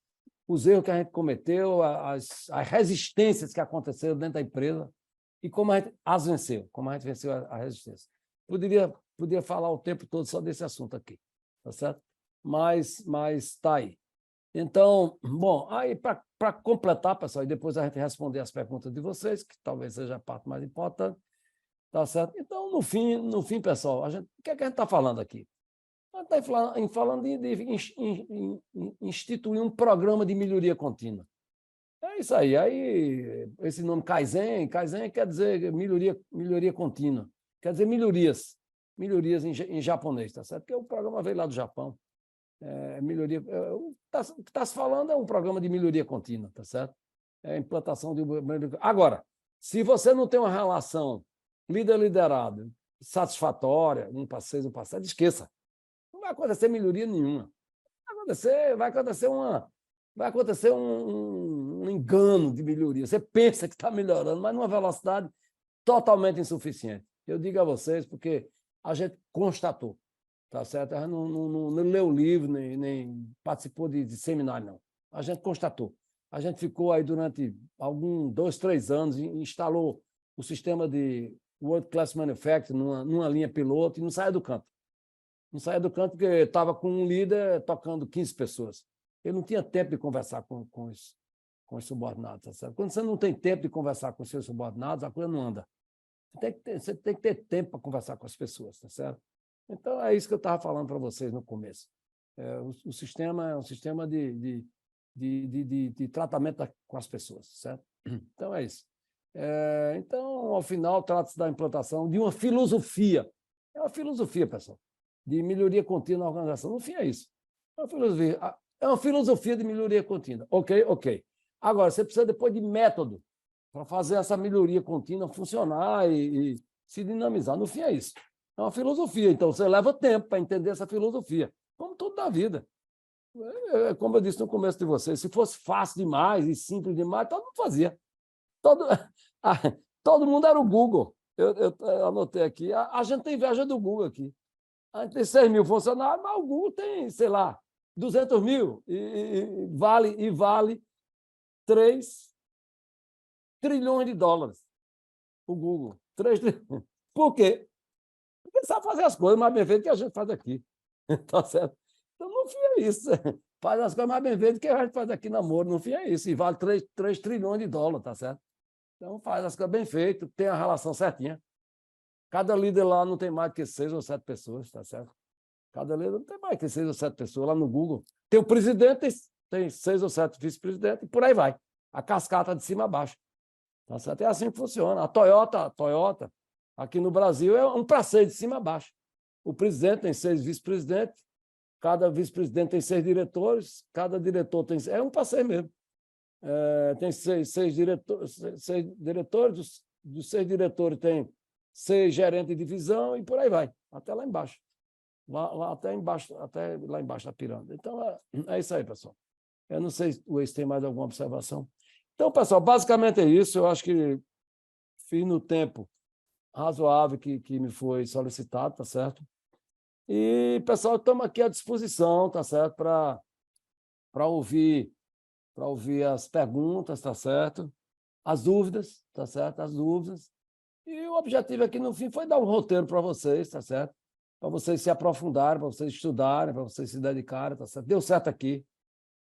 os erros que a gente cometeu, as resistências que aconteceram dentro da empresa e como a gente as venceu, como a gente venceu a resistência. Podia falar o tempo todo só desse assunto aqui, tá certo? Mas está aí. Então, bom, aí para completar, pessoal, e depois a gente responder as perguntas de vocês, que talvez seja a parte mais importante, tá certo? Então, no fim, pessoal, o que é que a gente está falando aqui? A gente está falando de instituir um programa de melhoria contínua. É isso aí. Aí, esse nome Kaizen quer dizer melhoria contínua. Quer dizer melhorias em japonês, tá certo? Porque o programa veio lá do Japão. Melhoria. O que está se falando é um programa de melhoria contínua, tá certo? É a implantação de. Agora, se você não tem uma relação líder-liderado satisfatória, 1/6, 1/7, esqueça. Não vai acontecer melhoria nenhuma. Vai acontecer um engano de melhoria. Você pensa que está melhorando, mas numa velocidade totalmente insuficiente. Eu digo a vocês porque a gente constatou. Tá certo? A gente não leu o livro, nem participou de seminário, não. A gente constatou. A gente ficou aí durante 2, 3 anos, instalou o sistema de World Class Manufacturing numa linha piloto e não saía do canto. Não saía do canto porque estava com um líder tocando 15 pessoas. Ele não tinha tempo de conversar com os subordinados. Tá certo? Quando você não tem tempo de conversar com os seus subordinados, a coisa não anda. Você tem que ter tempo para conversar com as pessoas, tá certo? Então, é isso que eu estava falando para vocês no começo. O sistema é um sistema de tratamento com as pessoas, certo? Então, é isso. Então, ao final, trata-se da implantação de uma filosofia. É uma filosofia, pessoal, de melhoria contínua na organização. No fim, é isso. É uma filosofia de melhoria contínua. Ok. Agora, você precisa depois de método para fazer essa melhoria contínua funcionar e se dinamizar. No fim, é isso. É uma filosofia, então você leva tempo para entender essa filosofia, como tudo na vida. Como eu disse no começo de vocês, se fosse fácil demais e simples demais, todo mundo fazia. Todo mundo era o Google. Eu anotei aqui, a gente tem inveja do Google aqui. A gente tem 6 mil funcionários, mas o Google tem, sei lá, 200 mil e vale 3 trilhões de dólares. O Google, 3 trilhões. Por quê? Porque sabe fazer as coisas mais bem feitas que a gente faz aqui. Tá certo? Então, no fim, é isso. Faz as coisas mais bem feitas que a gente faz aqui na Moura. No fim, é isso. E vale 3 trilhões de dólares, tá certo? Então, faz as coisas bem feitas, tem a relação certinha. Cada líder lá não tem mais que 6 ou 7 pessoas, tá certo? Cada líder não tem mais que 6 ou 7 pessoas. Lá no Google tem o presidente, tem 6 ou 7 vice-presidentes, e por aí vai. A cascata de cima a baixo. Tá certo? É assim que funciona. A Toyota, aqui no Brasil, é um passeio de cima a baixo. O presidente tem 6 vice-presidentes, cada vice-presidente tem 6 diretores, cada diretor tem... É um passeio mesmo. Tem 6 diretores, dos 6 diretores tem 6 gerentes de divisão e por aí vai, até lá embaixo. Até lá embaixo da pirâmide. Então, é isso aí, pessoal. Eu não sei se tem mais alguma observação. Então, pessoal, basicamente é isso. Eu acho que fiz no tempo razoável que me foi solicitado, tá certo? E, pessoal, estamos aqui à disposição, tá certo? Para ouvir as perguntas, tá certo? As dúvidas, tá certo? As dúvidas. E o objetivo aqui, no fim, foi dar um roteiro para vocês, tá certo? Para vocês se aprofundarem, para vocês estudarem, para vocês se dedicarem, tá certo? Deu certo aqui.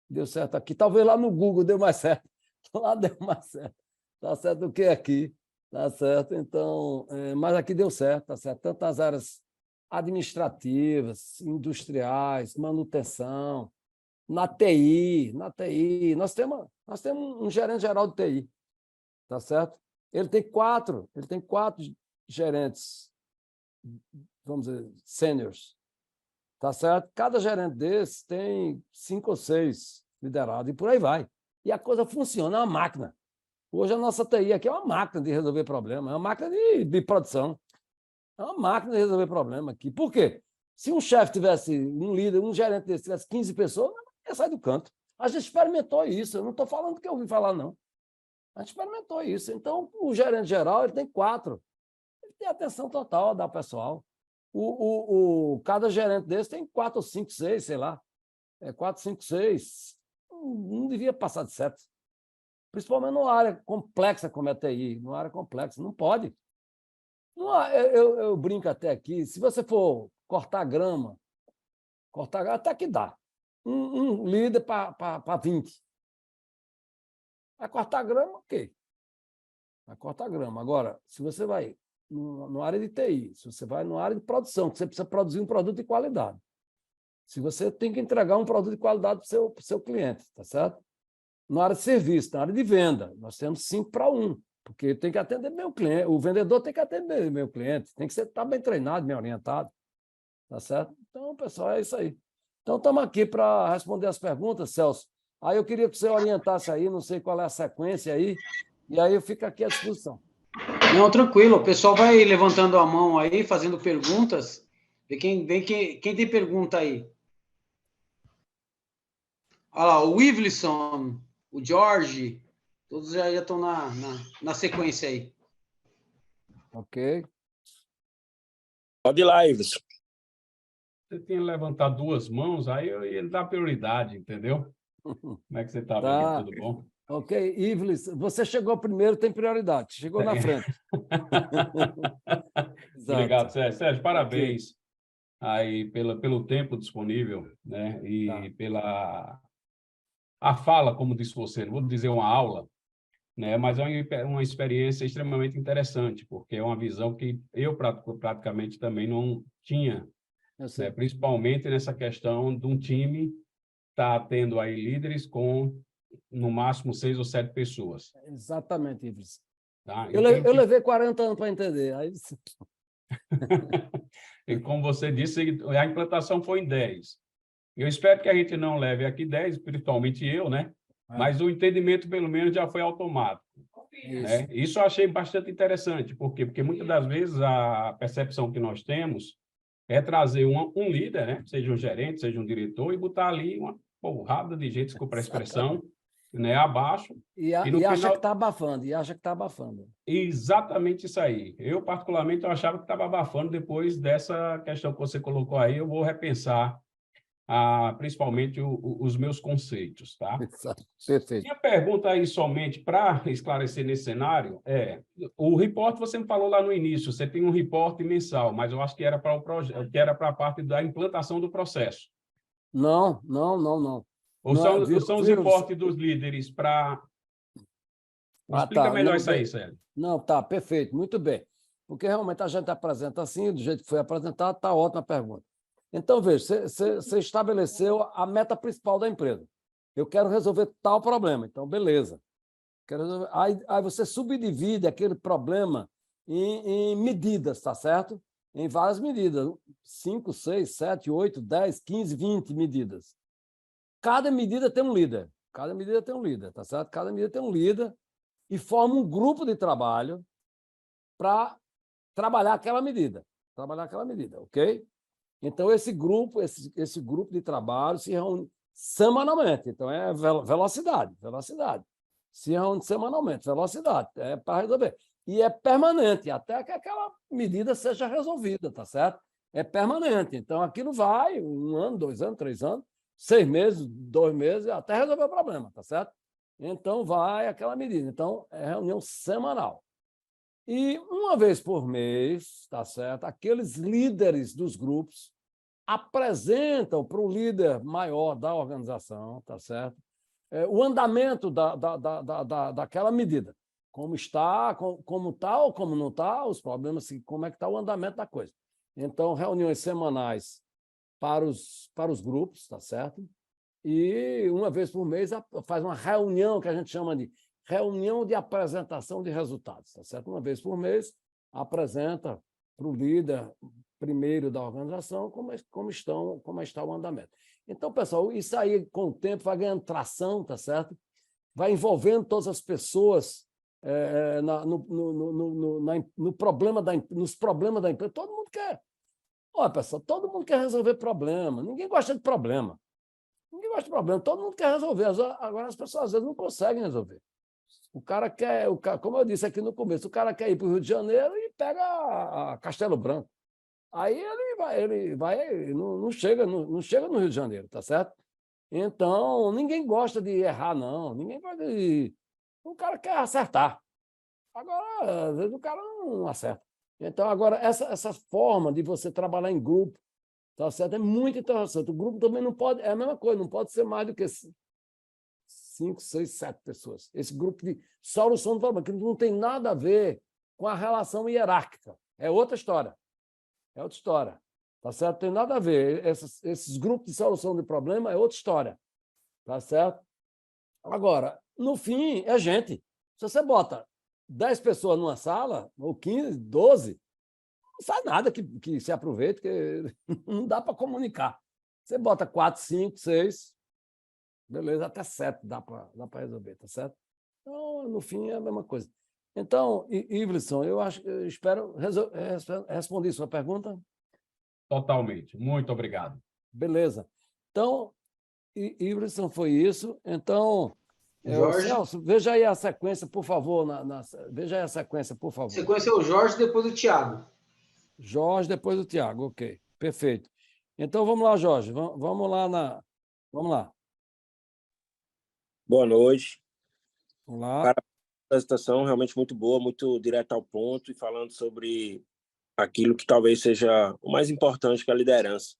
Deu certo aqui. Talvez lá no Google deu mais certo. Lá deu mais certo. Tá certo do que aqui. Tá certo? Então, mas aqui deu certo, tá certo? Tanto as áreas administrativas, industriais, manutenção, na TI. Nós temos um gerente geral de TI, tá certo? Ele tem quatro gerentes, vamos dizer, seniors, tá certo? Cada gerente desses tem 5 ou 6 liderados e por aí vai. E a coisa funciona, é uma máquina. Hoje a nossa TI aqui é uma máquina de resolver problema, é uma máquina de produção. É uma máquina de resolver problema aqui. Por quê? Se um chefe tivesse, um líder, um gerente desse tivesse 15 pessoas, não ia sair do canto. A gente experimentou isso, eu não estou falando que eu ouvi falar, não. A gente experimentou isso. Então, o gerente geral ele tem 4. Ele tem atenção total a dar ao pessoal. Cada gerente desse tem 4 ou 5, 6, sei lá. 4, 5, 6. Não devia passar de 7. Principalmente numa área complexa como é a TI. Numa área complexa. Não pode. Eu brinco até aqui. Se você for cortar grama, até que dá. Um líder para 20. Vai cortar grama, ok. Vai cortar grama. Agora, se você vai numa área de TI, se você vai numa área de produção, que você precisa produzir um produto de qualidade, se você tem que entregar um produto de qualidade para o seu cliente, tá certo? Na área de serviço, na área de venda, nós temos 5 para 1, porque tem que atender bem o cliente, o vendedor tem que atender bem o cliente, tem que estar bem treinado, bem orientado, tá certo? Então, pessoal, é isso aí. Então, estamos aqui para responder as perguntas, Celso. Aí eu queria que você orientasse aí, não sei qual é a sequência aí, e aí eu fico aqui à disposição. Não, tranquilo, o pessoal vai levantando a mão aí, fazendo perguntas. Quem tem pergunta aí? Olha lá, o Ivelisson, o Jorge, todos já estão na sequência aí. Ok. Pode ir lá, Ivelisson. Você tinha levantado 2 mãos, aí eu ia dar prioridade, entendeu? Como é que você está, Tá. Tudo bom? Ok, Ivelis, você chegou primeiro, tem prioridade. Chegou na frente. Obrigado, Sérgio. Sérgio, parabéns Okay. aí pelo tempo disponível, né? E Tá. pela a fala, como disse você, não vou dizer uma aula, né? Mas é uma experiência extremamente interessante, porque é uma visão que eu praticamente também não tinha, né? Principalmente nessa questão de um time estar tendo aí líderes com, no máximo, 6 ou 7 pessoas. Exatamente, Ivelis. Tá? Eu levei 40 anos para entender. Aí... E como você disse, a implantação foi em 10. Eu espero que a gente não leve aqui 10, principalmente eu, né? Mas o entendimento, pelo menos, já foi automático. Né? Isso eu achei bastante interessante. Por quê? Porque muitas das vezes a percepção que nós temos é trazer um líder, né? Seja um gerente, seja um diretor, e botar ali uma porrada de gente, desculpa a expressão, né? Abaixo. E acha que está abafando, Exatamente isso aí. Eu, particularmente, eu achava que estava abafando. Depois dessa questão que você colocou aí, eu vou repensar principalmente os meus conceitos, tá? Perfeito. Minha pergunta aí, somente para esclarecer nesse cenário, o report, você me falou lá no início, você tem um report mensal, mas eu acho que era para o projeto, que era para a parte da implantação do processo. Não. Ou são os reportes dos líderes para... Explica melhor isso aí, Célio. Não, tá, perfeito, muito bem. Porque realmente a gente apresenta assim, do jeito que foi apresentado, está ótima a pergunta. Então, veja, você estabeleceu a meta principal da empresa. Eu quero resolver tal problema. Então, beleza. Aí você subdivide aquele problema em medidas, tá certo? Em várias medidas. 5, 6, 7, 8, 10, 15, 20 medidas. Cada medida tem um líder. Tá certo? Cada medida tem um líder e forma um grupo de trabalho para trabalhar aquela medida. Ok? Então, esse grupo de trabalho se reúne semanalmente. Então, é velocidade. se reúne semanalmente, velocidade, é para resolver. E é permanente, até que aquela medida seja resolvida, tá certo? É permanente. Então, aquilo vai 1 ano, 2 anos, 3 anos, 6 meses, 2 meses, até resolver o problema, tá certo? Então, vai aquela medida. Então, é reunião semanal. E uma vez por mês, tá certo? Aqueles líderes dos grupos apresentam para o líder maior da organização, tá certo? O andamento daquela medida. Como está, como está ou como não está, os problemas, como é que está o andamento da coisa. Então, reuniões semanais para os grupos, tá certo? E uma vez por mês faz uma reunião que a gente chama de reunião de apresentação de resultados, tá certo? Uma vez por mês apresenta para o líder primeiro da organização como está o andamento. Então, pessoal, isso aí com o tempo vai ganhando tração, tá certo? Vai envolvendo todas as pessoas nos problemas da empresa. Todo mundo quer. Olha, pessoal, todo mundo quer resolver problema. Ninguém gosta de problema. Ninguém gosta de problema. Todo mundo quer resolver. Agora, as pessoas às vezes não conseguem resolver. O cara quer, como eu disse aqui no começo, o cara quer ir para o Rio de Janeiro e pega a Castelo Branco. Aí ele vai não chega no Rio de Janeiro, tá certo? Então, ninguém gosta de errar, não. Ninguém gosta de... O cara quer acertar. Agora, às vezes, o cara não acerta. Então, agora, essa forma de você trabalhar em grupo, tá certo? É muito interessante. O grupo também não pode... É a mesma coisa, não pode ser mais do que 5, 6, 7 pessoas. Esse grupo de solução do problema, que não tem nada a ver com a relação hierárquica. É outra história. É outra história. Tá certo? Tem nada a ver. Esses grupos de solução de problema é outra história. Tá certo? Agora, no fim, é gente. Se você bota 10 pessoas numa sala, ou 15, 12, não sai nada que se aproveite, que não dá para comunicar. Você bota 4, 5, 6, beleza, até 7 dá para resolver, tá certo? Então, no fim, é a mesma coisa. Então, Iveson, eu espero responder sua pergunta. Totalmente. Muito obrigado. Beleza. Então, Iveson, foi isso. Então, Jorge. Celso, veja aí a sequência, por favor. Veja aí a sequência, por favor. A sequência é o Jorge, depois o Thiago. Jorge, depois o Thiago. Ok, perfeito. Então, vamos lá, Jorge. Vamos lá. Vamos lá. Boa noite. Vamos lá. Para a apresentação realmente muito boa, muito direta ao ponto e falando sobre aquilo que talvez seja o mais importante, que é a liderança.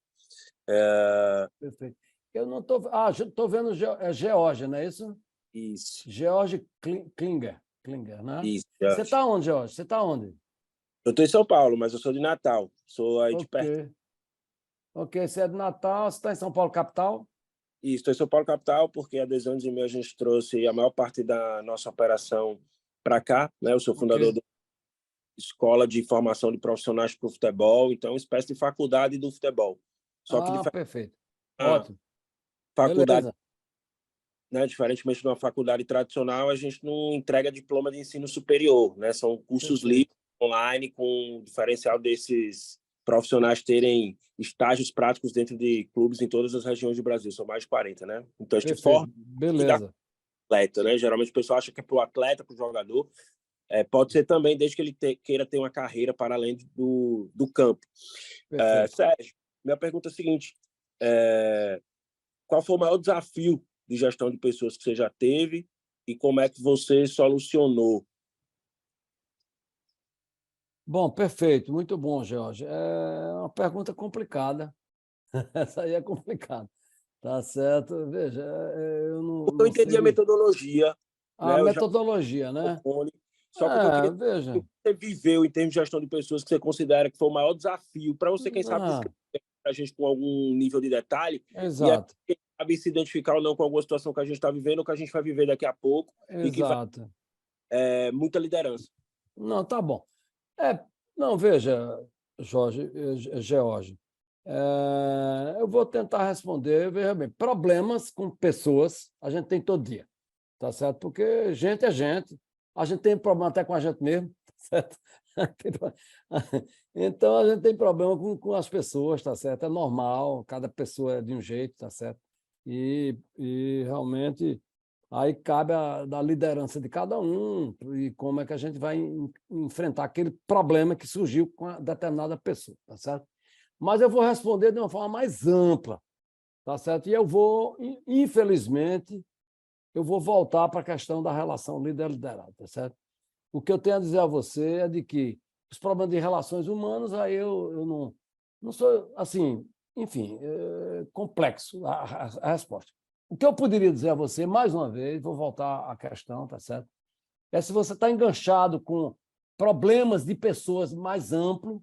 Perfeito. Eu não estou... estou vendo George, não é isso? Isso. George Klinger, né? Isso. Você está onde, George? Você está onde? Eu estou em São Paulo, mas eu sou de Natal. Sou aí de perto. Ok, você é de Natal, você está em São Paulo, capital? Isso, estou em São Paulo, capital, porque há 2 anos e meio a gente trouxe a maior parte da nossa operação para cá, né? Eu sou fundador da Escola de Formação de Profissionais para o Futebol, então uma espécie de faculdade do futebol. Só que perfeito. Ótimo. Faculdade, beleza. né? Diferentemente de uma faculdade tradicional, a gente não entrega diploma de ensino superior, né? São cursos livres, online, com o diferencial desses profissionais terem estágios práticos dentro de clubes em todas as regiões do Brasil. São mais de 40, né? Então, a gente forma beleza. atleta, né? Geralmente o pessoal acha que é para o atleta, para o jogador. Pode ser também desde que ele queira ter uma carreira para além do campo. Sérgio, minha pergunta é a seguinte. Qual foi o maior desafio de gestão de pessoas que você já teve e como é que você solucionou? Bom, perfeito. Muito bom, Jorge. É uma pergunta complicada. Essa aí é complicada. Tá certo? Veja, eu não entendi a metodologia. A metodologia, né? Só que eu queria veja. que você viveu em termos de gestão de pessoas que você considera que foi o maior desafio para você, quem sabe, descrever para a gente com algum nível de detalhe. Exato. E sabe se identificar ou não com alguma situação que a gente está vivendo ou que a gente vai viver daqui a pouco. Exato. E que muita liderança. Não, tá bom. Não, veja, George, eu vou tentar responder. Veja bem, problemas com pessoas a gente tem todo dia, tá certo? Porque gente é gente, a gente tem problema até com a gente mesmo, tá certo? Então, a gente tem problema com as pessoas, tá certo? É normal, cada pessoa é de um jeito, tá certo? E realmente Aí cabe da liderança de cada um e como é que a gente vai enfrentar aquele problema que surgiu com a determinada pessoa, tá certo? Mas eu vou responder de uma forma mais ampla, tá certo? E eu vou, infelizmente, eu vou voltar para a questão da relação líder-liderado, tá certo? O que eu tenho a dizer a você é de que os problemas de relações humanas, aí eu não sou, assim, enfim, complexo a resposta. O que eu poderia dizer a você, mais uma vez, vou voltar à questão, tá certo? É se você está enganchado com problemas de pessoas mais amplos,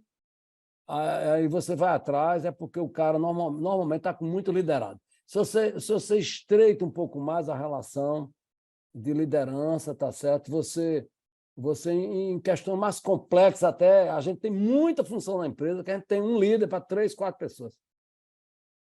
aí você vai atrás, é porque o cara normalmente está com muito liderado. Se você estreita um pouco mais a relação de liderança, tá certo? Você em questão mais complexa até, a gente tem muita função na empresa, que a gente tem um líder para 3, 4 pessoas.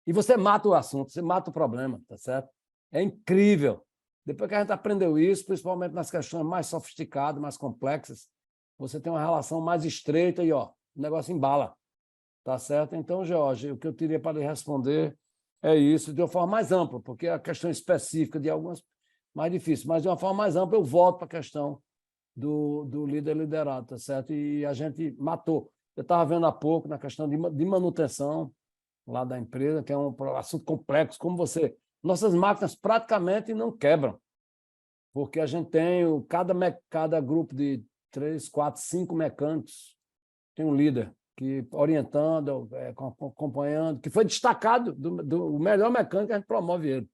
E você mata o assunto, você mata o problema, tá certo? É incrível. Depois que a gente aprendeu isso, principalmente nas questões mais sofisticadas, mais complexas, você tem uma relação mais estreita e ó, o negócio embala, tá certo? Então, Jorge, o que eu teria para lhe responder é isso, de uma forma mais ampla, porque a questão específica de algumas mais difícil, mas de uma forma mais ampla eu volto para a questão do líder liderado, tá certo? E a gente matou. Eu estava vendo há pouco na questão de manutenção lá da empresa, que é um assunto complexo, como você... Nossas máquinas praticamente não quebram, porque a gente tem cada grupo de 3, 4, 5 mecânicos, tem um líder que orientando, acompanhando, que foi destacado do melhor mecânico, a gente promove ele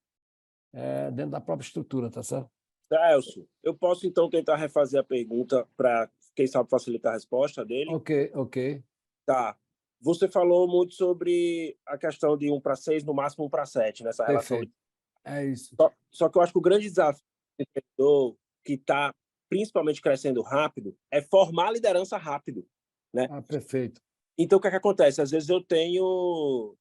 dentro da própria estrutura, tá certo? Celso, eu posso então tentar refazer a pergunta para, quem sabe, facilitar a resposta dele? Ok. Tá. Você falou muito sobre a questão de 1:6, no máximo 1:7, nessa relação. Perfeito. É isso. Só que eu acho que o grande desafio do empreendedor, que está principalmente crescendo rápido, é formar a liderança rápido, né? Perfeito. Então, o que é que acontece? Às vezes eu tenho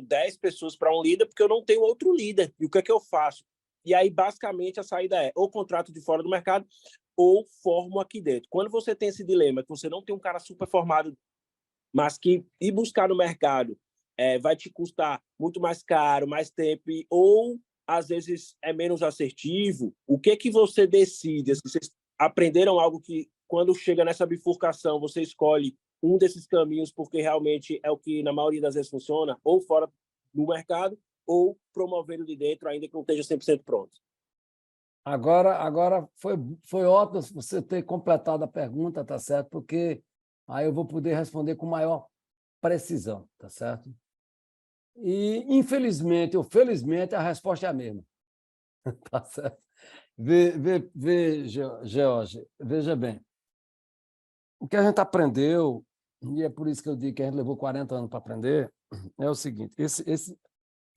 10 pessoas para um líder porque eu não tenho outro líder. E o que é que eu faço? E aí, basicamente, a saída é ou contrato de fora do mercado ou formo aqui dentro. Quando você tem esse dilema, que você não tem um cara super formado, mas que ir buscar no mercado vai te custar muito mais caro, mais tempo, ou às vezes é menos assertivo, o que que você decide? Vocês aprenderam algo que, quando chega nessa bifurcação, você escolhe um desses caminhos porque realmente é o que, na maioria das vezes, funciona, ou fora do mercado, ou promovendo de dentro, ainda que não esteja 100% pronto? Agora foi ótimo você ter completado a pergunta, tá certo? Porque aí eu vou poder responder com maior precisão, tá certo? E, infelizmente ou felizmente, a resposta é a mesma. Tá certo? George, veja bem. O que a gente aprendeu, e é por isso que eu digo que a gente levou 40 anos para aprender, é o seguinte,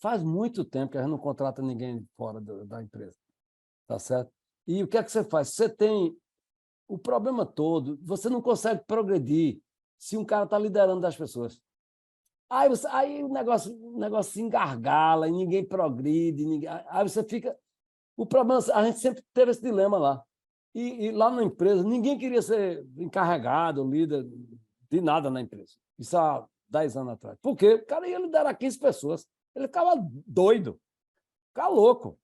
faz muito tempo que a gente não contrata ninguém fora da empresa, tá certo? E o que é que você faz? Você tem o problema todo, você não consegue progredir se um cara está liderando das pessoas. Aí o negócio se engargala e ninguém progride, aí você fica... O problema, a gente sempre teve esse dilema lá. E lá na empresa, ninguém queria ser encarregado, líder de nada na empresa. Isso há 10 anos atrás. Por quê? O cara ia liderar 15 pessoas. Ele ficava doido, ficava louco.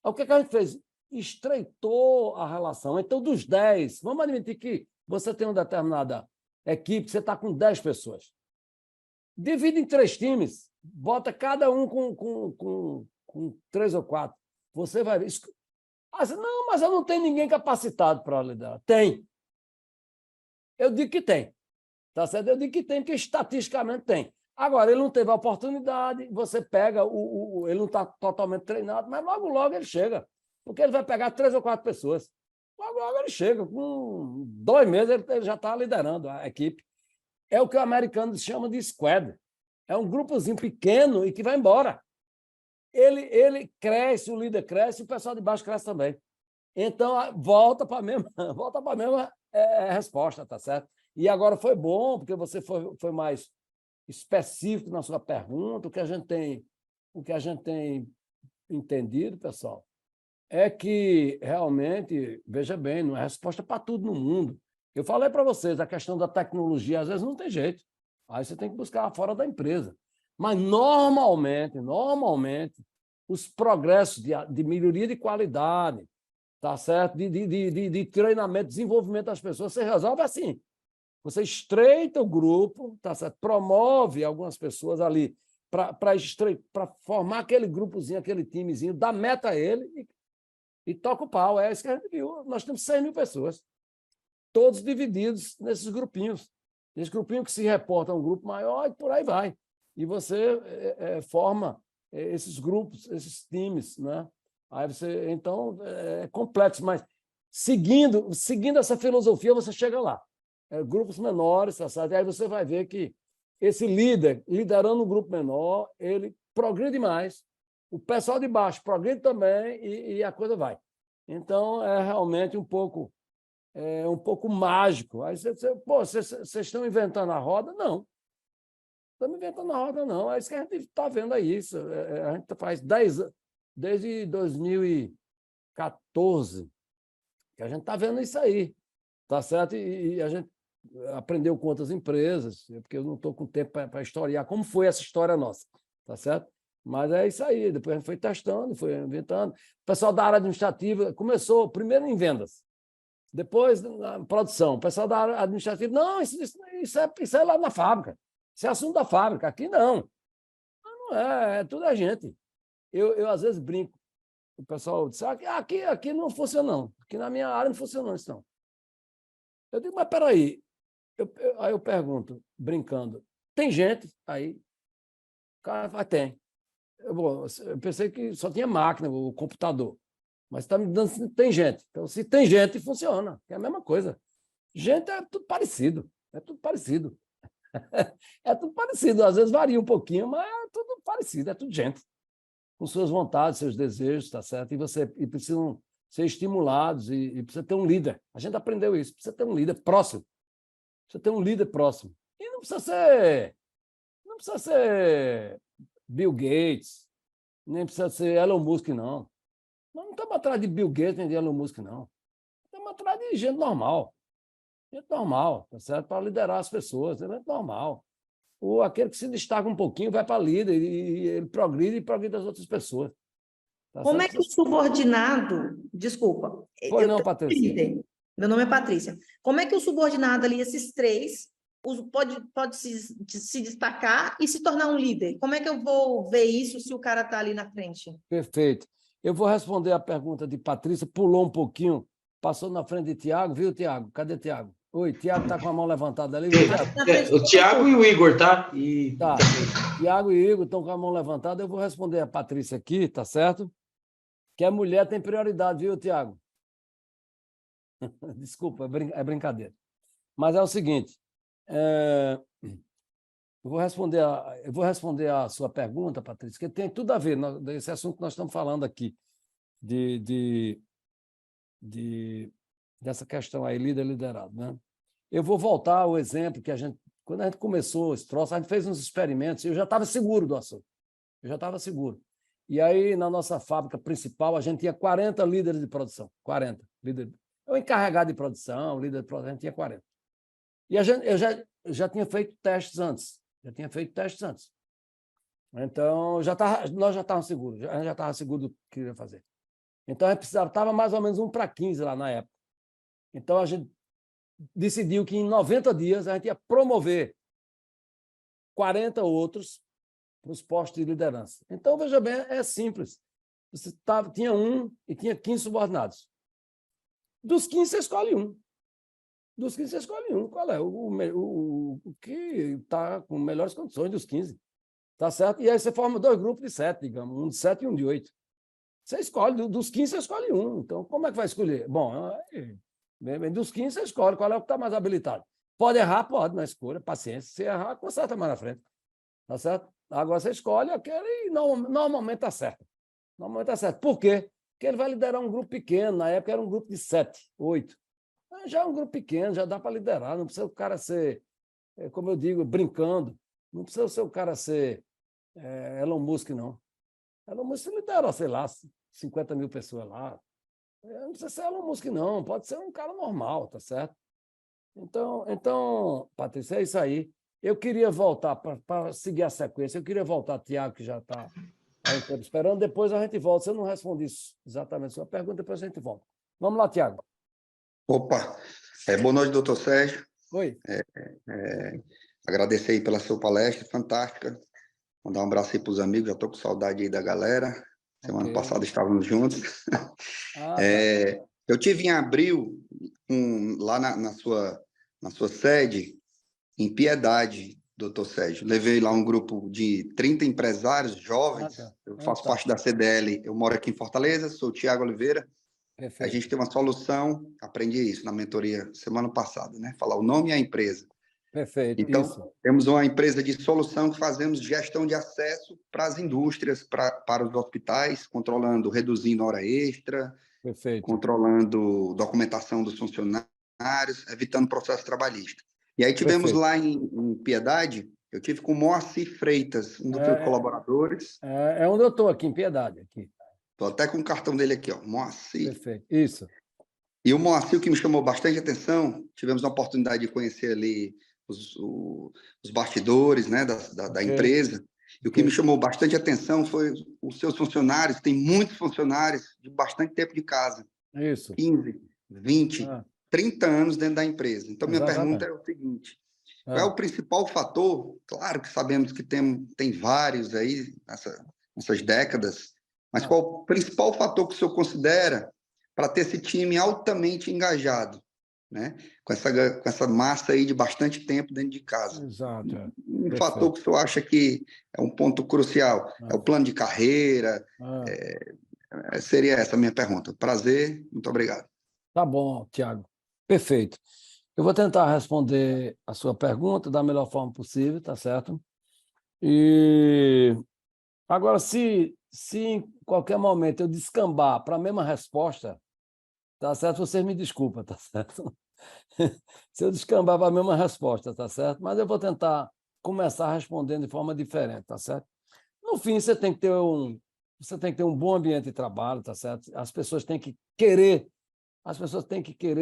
Aí, o que a gente fez? Estreitou a relação. Então, dos 10, vamos admitir que você tem uma determinada equipe, você está com 10 pessoas. Divide em 3 times, bota cada um com 3 ou 4. Você vai ver. Não, mas eu não tenho ninguém capacitado para liderar. Tem. Eu digo que tem. Tá certo? Eu digo que tem, porque estatisticamente tem. Agora, ele não teve a oportunidade, você pega, ele não está totalmente treinado, mas logo ele chega. Porque ele vai pegar 3 ou 4 pessoas. Logo ele chega. Com 2 meses, ele já está liderando a equipe. É o que o americano chama de squad. É um grupozinho pequeno e que vai embora. Ele cresce, o líder cresce e o pessoal de baixo cresce também. Então, volta para a mesma resposta, tá certo? E agora foi bom, porque você foi mais específico na sua pergunta. O que a gente tem entendido, pessoal, é que realmente, veja bem, não é resposta para tudo no mundo. Eu falei para vocês, a questão da tecnologia, às vezes não tem jeito. Aí você tem que buscar fora da empresa. Mas, normalmente, os progressos de melhoria de qualidade, tá certo? De treinamento, desenvolvimento das pessoas. Você resolve assim. Você estreita o grupo, tá certo? Promove algumas pessoas ali para formar aquele grupozinho, aquele timezinho, dá meta a ele e toca o pau. É isso que a gente viu. Nós temos 100.000 pessoas, todos divididos nesses grupinhos. Esse grupinho que se reporta a um grupo maior e por aí vai. E você forma esses grupos, esses times, né? Aí você, então, é complexo, mas seguindo essa filosofia, você chega lá. Grupos menores, tá certo? E aí você vai ver que esse líder, liderando um grupo menor, ele progride mais, o pessoal de baixo progride também e a coisa vai. Então, é realmente um pouco mágico. Aí vocês estão inventando a roda? Não. Estamos inventando a roda, não. É isso que a gente está vendo aí. A gente faz 10 anos, desde 2014, que a gente está vendo isso aí. Tá certo? E a gente aprendeu com outras empresas, porque eu não estou com tempo para historiar como foi essa história nossa. Tá certo? Mas é isso aí. Depois a gente foi testando, foi inventando. O pessoal da área administrativa começou primeiro em vendas. Depois, na produção, o pessoal da área administrativa, não, isso é lá na fábrica. Isso é assunto da fábrica. Aqui não. Não é tudo a gente. Eu às vezes brinco. O pessoal diz, aqui não funciona, não. Aqui na minha área não funciona, isso não. Eu digo, mas peraí. Aí eu pergunto, brincando, tem gente aí? O cara fala, tem. Eu pensei que só tinha máquina, o computador. Mas está me dando, tem gente. Então, se tem gente, funciona. É a mesma coisa. Gente é tudo parecido. É tudo parecido. É tudo parecido. Às vezes varia um pouquinho, mas é tudo parecido. É tudo gente. Com suas vontades, seus desejos, tá certo? E precisam ser estimulados e precisa ter um líder. A gente aprendeu isso. Precisa ter um líder próximo. Precisa ter um líder próximo. E não precisa ser Bill Gates, nem precisa ser Elon Musk, não. Nós não estamos atrás de Bill Gates nem de Elon Musk, não. Estamos atrás de gente normal. Gente normal, tá certo? Para liderar as pessoas, é gente normal. Ou aquele que se destaca um pouquinho vai para líder e ele progride as outras pessoas. Tá Como certo? É que o subordinado... Desculpa. Pois não, Patrícia. Meu nome é Patrícia. Como é que o subordinado ali, esses três, pode se destacar e se tornar um líder? Como é que eu vou ver isso se o cara está ali na frente? Perfeito. Eu vou responder a pergunta de Patrícia, pulou um pouquinho, passou na frente de Tiago, viu, Tiago? Cadê Tiago? Oi, Tiago está com a mão levantada ali. Viu, o Tiago e o Igor, tá? Tá. Tiago e Igor estão com a mão levantada. Eu vou responder a Patrícia aqui, tá certo? Que a mulher tem prioridade, viu, Tiago? Desculpa, é brincadeira. Mas é o seguinte, eu vou responder a sua pergunta, Patrícia, que tem tudo a ver desse assunto que nós estamos falando aqui, dessa questão aí, líder-liderado, né? Eu vou voltar ao exemplo que quando a gente começou esse troço, a gente fez uns experimentos, eu já estava seguro do assunto, eu já estava seguro. E aí, na nossa fábrica principal, a gente tinha 40 líderes de produção, 40 líderes. O encarregado de produção, líder de produção, a gente tinha 40. E eu já tinha feito testes antes. Então, nós já estávamos seguros. A gente já estava seguro do que queria fazer. Então, a gente estava mais ou menos 1:15 lá na época. Então, a gente decidiu que em 90 dias a gente ia promover 40 outros para os postos de liderança. Então, veja bem, é simples. Você tinha um e tinha 15 subordinados. Dos 15, você escolhe um. Qual é? O que está com melhores condições dos 15. Tá certo? E aí você forma 2 grupos de 7, digamos, um de 7 e um de 8. Você escolhe, dos 15, você escolhe um. Então, como é que vai escolher? Bom, dos 15, você escolhe qual é o que está mais habilitado. Pode errar? Pode, na escolha, paciência. Se errar, conserta mais na frente. Tá certo? Agora você escolhe aquele e normalmente está certo. Por quê? Porque ele vai liderar um grupo pequeno. Na época era um grupo de 7, 8. Já é um grupo pequeno, já dá para liderar. Não precisa o cara ser, como eu digo, brincando. Não precisa ser o cara ser Elon Musk, não. Elon Musk lidera, sei lá, 50.000 pessoas lá. Não precisa ser Elon Musk, não. Pode ser um cara normal, tá certo? Então, Patrícia, é isso aí. Eu queria voltar, para seguir a sequência, eu queria voltar, Tiago, que já está Há um tempo esperando, depois a gente volta. Se eu não respondi exatamente a sua pergunta, depois a gente volta. Vamos lá, Tiago. Opa, boa noite, doutor Sérgio. Oi. Agradecer aí pela sua palestra, fantástica. Mandar um abraço aí para os amigos, já estou com saudade aí da galera. Semana passada estávamos juntos. Ah, tá. Eu tive em abril, lá na sua sede, em Piedade, doutor Sérgio. Levei lá um grupo de 30 empresários jovens. Tá. Eu faço parte da CDL, eu moro aqui em Fortaleza, sou o Tiago Oliveira. Perfeito. A gente tem uma solução, aprendi isso na mentoria semana passada, né? Falar o nome e a empresa. Perfeito, Então, isso. temos uma empresa de solução que fazemos gestão de acesso para as indústrias, para os hospitais, controlando, reduzindo hora extra, Perfeito. controlando documentação dos funcionários, evitando processo trabalhista. E aí tivemos Perfeito. lá em Piedade, eu tive com o Moacir Freitas, um dos seus colaboradores. É onde eu estou aqui, em Piedade. Estou até com o cartão dele aqui, ó, Moacir. Perfeito, isso. E o Moacir, o que me chamou bastante atenção, tivemos a oportunidade de conhecer ali os bastidores, né, da empresa, e o que me chamou bastante atenção foi os seus funcionários, tem muitos funcionários de bastante tempo de casa. Isso. 15, 20, 30 anos dentro da empresa. Então, minha pergunta é o seguinte, qual é o principal fator? Claro que sabemos que tem vários aí nessas décadas, mas qual o principal fator que o senhor considera para ter esse time altamente engajado, né? Com essa massa aí de bastante tempo dentro de casa? Exato. Um fator que o senhor acha que é um ponto crucial? É o plano de carreira? Seria essa a minha pergunta. Prazer, muito obrigado. Tá bom, Tiago. Perfeito. Eu vou tentar responder a sua pergunta da melhor forma possível, tá certo? E agora, se em qualquer momento eu descambar para a mesma resposta, tá certo? Vocês me desculpam, tá certo? Se eu descambar para a mesma resposta, tá certo? Mas eu vou tentar começar respondendo de forma diferente, tá certo? No fim, você tem que ter um bom ambiente de trabalho, tá certo? As pessoas têm que querer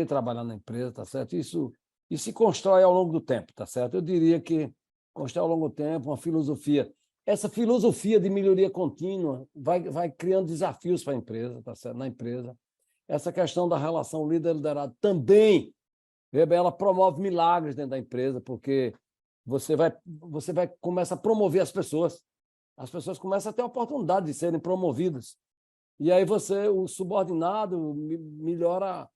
trabalhar na empresa, tá certo? Isso se constrói ao longo do tempo, tá certo? Eu diria que constrói ao longo do tempo uma filosofia. Essa filosofia de melhoria contínua vai criando desafios para a empresa, tá certo? Na empresa. Essa questão da relação líder-liderado também, ela promove milagres dentro da empresa, porque você começa a promover as pessoas começam a ter a oportunidade de serem promovidas. E aí o subordinado melhora.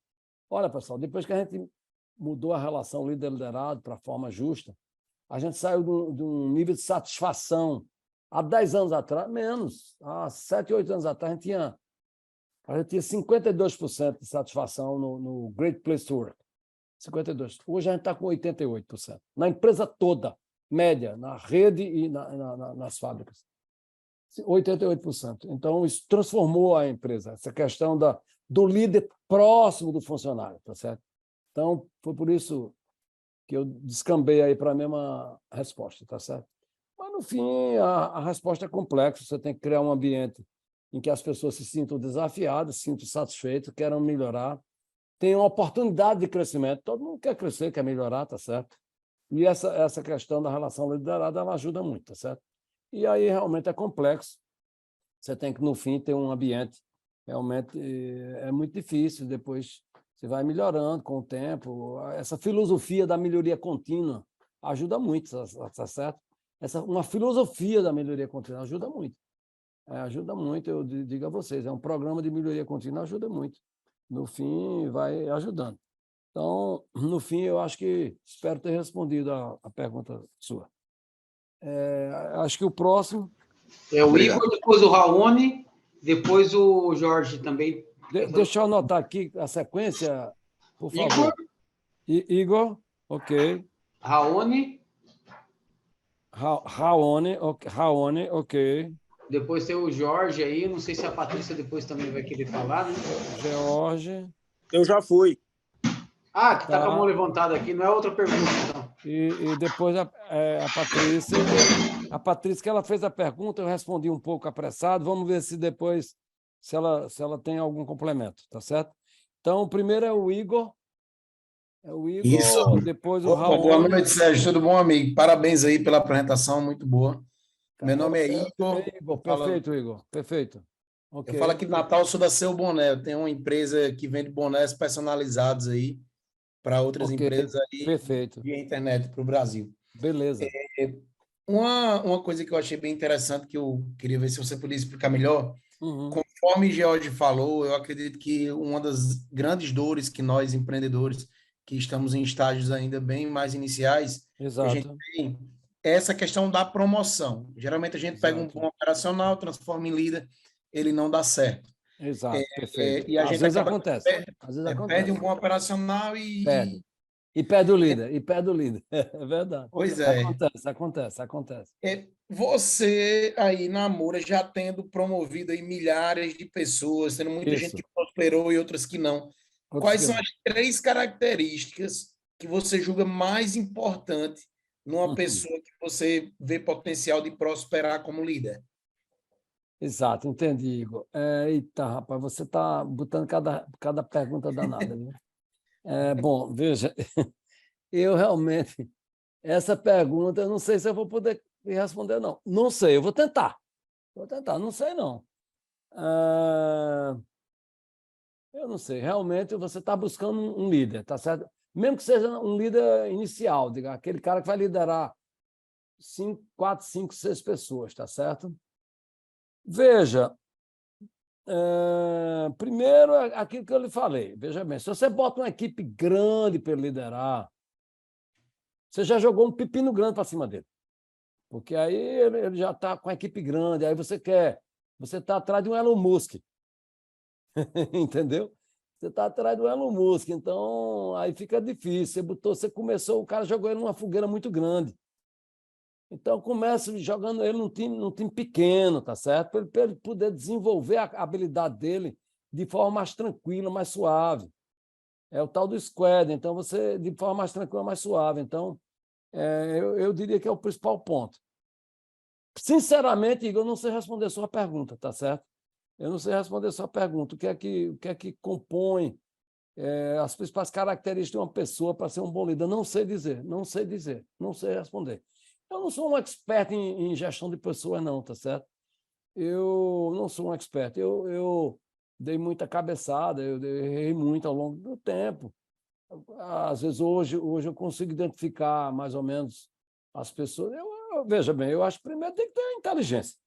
Olha, pessoal, depois que a gente mudou a relação líder-liderado para a forma justa, a gente saiu de um nível de satisfação. Há 10 anos atrás, menos, há 7, 8 anos atrás, a gente tinha 52% de satisfação no Great Place to Work. 52%. Hoje a gente está com 88%. Na empresa toda, média, na rede e nas fábricas. 88%. Então, isso transformou a empresa, essa questão do líder próximo do funcionário, tá certo? Então, foi por isso que eu descambei aí para a mesma resposta, tá certo? Mas, no fim, a resposta é complexa. Você tem que criar um ambiente em que as pessoas se sintam desafiadas, se sintam satisfeitas, queiram melhorar, tenham oportunidade de crescimento. Todo mundo quer crescer, quer melhorar, tá certo? E essa questão da relação liderada, ela ajuda muito, tá certo? E aí realmente é complexo. Você tem que, no fim, ter um ambiente. Realmente é muito difícil. Depois você vai melhorando com o tempo. Essa filosofia da melhoria contínua ajuda muito, tá certo? Uma filosofia da melhoria contínua ajuda muito. Ajuda muito, eu digo a vocês. É um programa de melhoria contínua, ajuda muito. No fim, vai ajudando. Então, no fim, eu acho que espero ter respondido a pergunta sua. Acho que o próximo... É o Igor, depois o Raoni, depois o Jorge também. Deixa eu anotar aqui a sequência, por favor. Igor, ok. Raoni. Raoni, ok. Depois tem o Jorge aí, não sei se a Patrícia depois também vai querer falar, né? Jorge. Eu já fui. Ah, que está com a mão levantada aqui, não é outra pergunta, então. E depois a Patrícia. A Patrícia, que ela fez a pergunta, eu respondi um pouco apressado. Vamos ver se depois se ela tem algum complemento, tá certo? Então, o primeiro é o Igor. Isso. Depois o Raul. Boa noite, Sérgio. Tudo bom, amigo? Parabéns aí pela apresentação, muito boa. Meu nome é Você- Igor. Igor, Fala- perfeito, Igor. Perfeito. Ok. Eu falo aqui de Natal, sou da Seu Boné. Eu tenho uma empresa que vende bonés personalizados aí para outras Ok, empresas aí perfeito. via internet para o Brasil. Beleza. Uma coisa que eu achei bem interessante, que eu queria ver se você podia explicar melhor, Uhum. conforme George falou, eu acredito que uma das grandes dores que nós, empreendedores, que estamos em estágios ainda bem mais iniciais, que a gente Exato. tem, é essa questão da promoção. Geralmente a gente pega um Exato. bom operacional, transforma em líder, ele não dá certo. Exato, perfeito. E a Às gente vezes acaba acontece. Às vezes perde um acontece. bom operacional Perde. E perde o líder. E perde o líder. É verdade. pois é. Acontece. Você aí na Moura já tendo promovido aí milhares de pessoas, tendo muita gente Isso. que prosperou e outras que não. Outros Quais que são não. as 3 características que você julga mais importante numa pessoa que você vê potencial de prosperar como líder? Exato, entendi, Igor. Eita, rapaz, você está botando cada pergunta danada, viu? Bom, veja, eu realmente, essa pergunta, eu não sei se eu vou poder responder, não. Não sei, eu vou tentar. Não sei, não. Eu não sei, realmente você está buscando um líder, tá certo? Mesmo que seja um líder inicial, diga, aquele cara que vai liderar 4, 5, 6 pessoas, tá certo? Veja, primeiro, aquilo que eu lhe falei. Veja bem, se você bota uma equipe grande para liderar, você já jogou um pepino grande para cima dele. Porque aí ele já está com a equipe grande, aí você está atrás de um Elon Musk. Entendeu? Você está atrás do Elon Musk, então aí fica difícil. Você começou, o cara jogou ele numa fogueira muito grande. Então, começa jogando ele num time pequeno, tá certo? Para ele poder desenvolver a habilidade dele de forma mais tranquila, mais suave. É o tal do squad, então você, de forma mais tranquila, mais suave. Então, eu diria que é o principal ponto. Sinceramente, Igor, eu não sei responder a sua pergunta, tá certo? Eu não sei responder a sua pergunta. O que é que compõe as principais características de uma pessoa para ser um bom líder? Não sei dizer, não sei responder. Eu não sou um expert em gestão de pessoas, não, tá certo? Eu não sou um expert. Eu dei muita cabeçada, eu errei muito ao longo do tempo. Às vezes, hoje eu consigo identificar mais ou menos as pessoas. Veja bem, eu acho que primeiro tem que ter inteligência.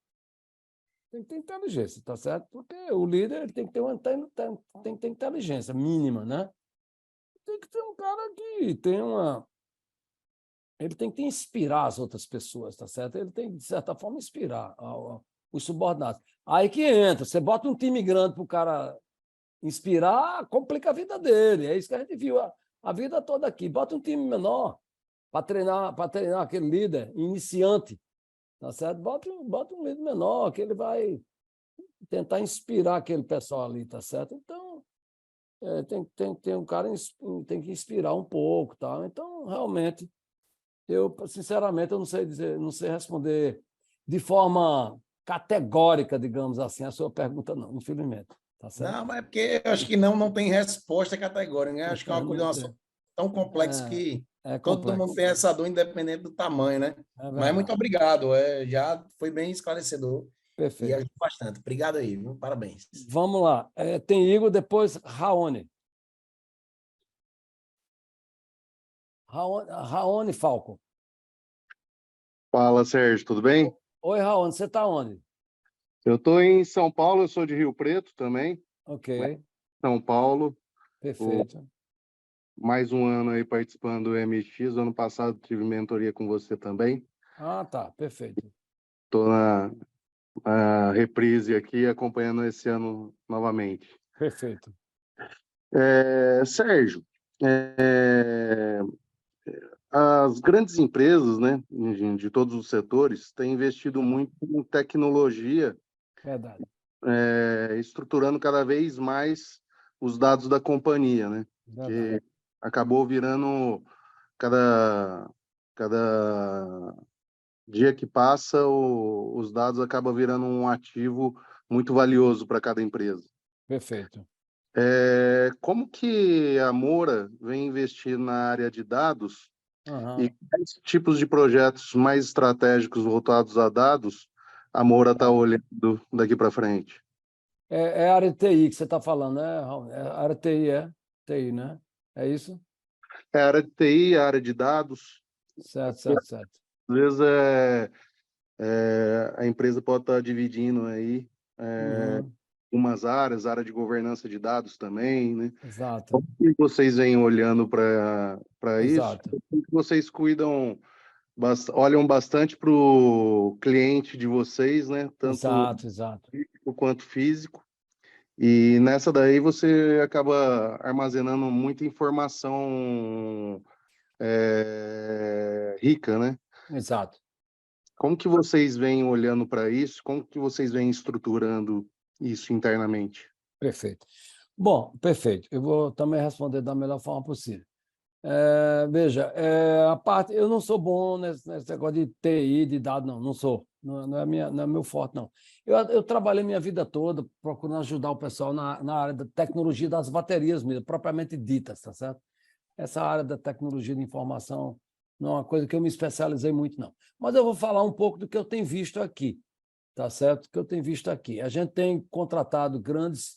Tem que ter inteligência, tá certo? Porque o líder ele tem que ter inteligência mínima, né? Tem que ter um cara que tem uma... Ele tem que inspirar as outras pessoas, tá certo? Ele tem, de certa forma, inspirar os subordinados. Aí que entra, você bota um time grande para o cara inspirar, complica a vida dele. É isso que a gente viu a vida toda aqui. Bota um time menor para treinar aquele líder iniciante, tá certo? Bota um líder menor, que ele vai tentar inspirar aquele pessoal ali, tá certo? Então, tem um cara tem que inspirar um pouco, tá? Então, realmente, sinceramente, eu não sei dizer, não sei responder de forma categórica, digamos assim, a sua pergunta, não, infelizmente. Tá certo? Não, mas é porque eu acho que não tem resposta categórica, né? Acho que é uma coisa tão complexa que todo mundo tem essa dor, independente do tamanho, né? Mas muito obrigado, já foi bem esclarecedor. Perfeito. E ajudou bastante. Obrigado aí, viu? Parabéns. Vamos lá. Tem Igor, depois Raoni. Raoni Falco. Fala, Sérgio, tudo bem? Oi, Raoni, você está onde? Eu estou em São Paulo, eu sou de Rio Preto também. Ok. São Paulo. Perfeito. Mais um ano aí participando do MX. Ano passado tive mentoria com você também. Ah, tá. Perfeito. Estou na reprise aqui, acompanhando esse ano novamente. Perfeito. Sérgio, as grandes empresas, né, de todos os setores, têm investido muito em tecnologia. Verdade. Estruturando cada vez mais os dados da companhia, né? Verdade. Que acabou virando cada dia que passa, os dados acabam virando um ativo muito valioso para cada empresa. Perfeito. Como que a Moura vem investir na área de dados E quais tipos de projetos mais estratégicos voltados a dados a Moura está olhando daqui para frente? É a área de TI que você está falando, né, Raul? É a área de TI, TI, né? É isso? É a área de TI, a área de dados. Certo. Às vezes a empresa pode estar dividindo aí umas áreas, área de governança de dados também, né? Exato. Como que vocês vêm olhando para isso? Exato. Como que vocês olham bastante para o cliente de vocês, né? Tanto Exato. físico quanto físico. E nessa daí você acaba armazenando muita informação rica, né? Exato. Como que vocês vêm olhando para isso? Como que vocês vêm estruturando isso internamente? Perfeito. Bom, perfeito. Eu vou também responder da melhor forma possível. Veja, a parte, eu não sou bom nesse negócio de TI, de dados, não sou. Não é meu forte, não. Eu trabalhei minha vida toda procurando ajudar o pessoal na área da tecnologia das baterias mesmo, propriamente ditas, tá certo? Essa área da tecnologia de informação não é uma coisa que eu me especializei muito, não. Mas eu vou falar um pouco do que eu tenho visto aqui, tá certo? O que eu tenho visto aqui. A gente tem contratado grandes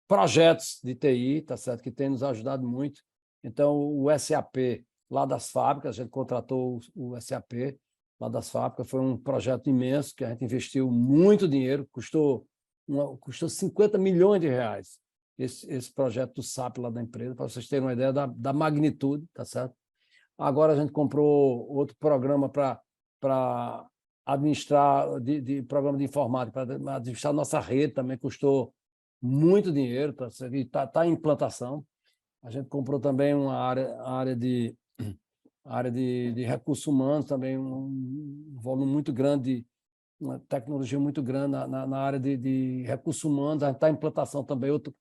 projetos de TI, tá certo? Que tem nos ajudado muito. Então, o SAP lá das fábricas, a gente contratou o SAP lá das fábricas, foi um projeto imenso que a gente investiu muito dinheiro, custou 50 milhões de reais esse projeto do SAP lá da empresa, para vocês terem uma ideia da magnitude, tá certo? Agora a gente comprou outro programa para administrar, de programa de informática, para administrar nossa rede, também custou muito dinheiro, tá certo? E está em implantação. A gente comprou também uma área de recursos humanos, também um volume muito grande, uma tecnologia muito grande na área de recursos humanos. A gente está em implantação também outro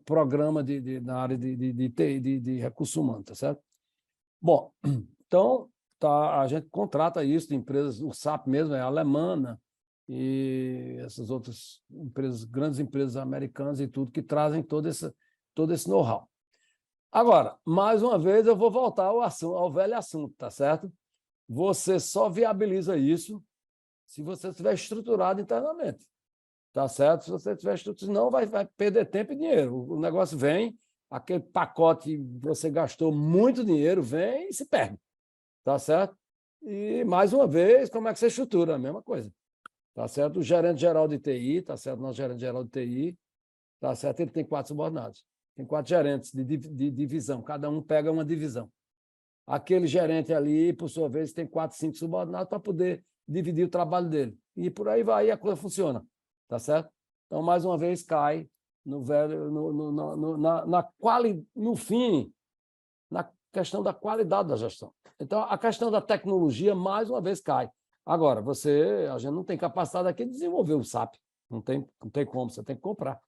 programa na área de recursos humanos, tá certo? Bom, então a gente contrata isso de empresas, o SAP mesmo é alemã, e essas outras empresas, grandes empresas americanas e tudo, que trazem todo esse know-how. Agora, mais uma vez, eu vou voltar ao velho assunto, tá certo? Você só viabiliza isso se você estiver estruturado internamente, tá certo? Se você estiver estruturado, senão vai perder tempo e dinheiro. O negócio vem, aquele pacote que você gastou muito dinheiro, vem e se perde, tá certo? E, mais uma vez, como é que você estrutura? A mesma coisa, tá certo? O gerente geral de TI, tá certo? Nosso gerente geral de TI, tá certo? Ele tem 4 subordinados. Tem 4 gerentes de divisão, cada um pega uma divisão. Aquele gerente ali, por sua vez, tem 4, 5 subordinados para poder dividir o trabalho dele. E por aí vai, e a coisa funciona, tá certo? Então, mais uma vez, cai no fim, na questão da qualidade da gestão. Então, a questão da tecnologia, mais uma vez, cai. Agora, a gente não tem capacidade aqui de desenvolver o SAP. Não tem como, você tem que comprar.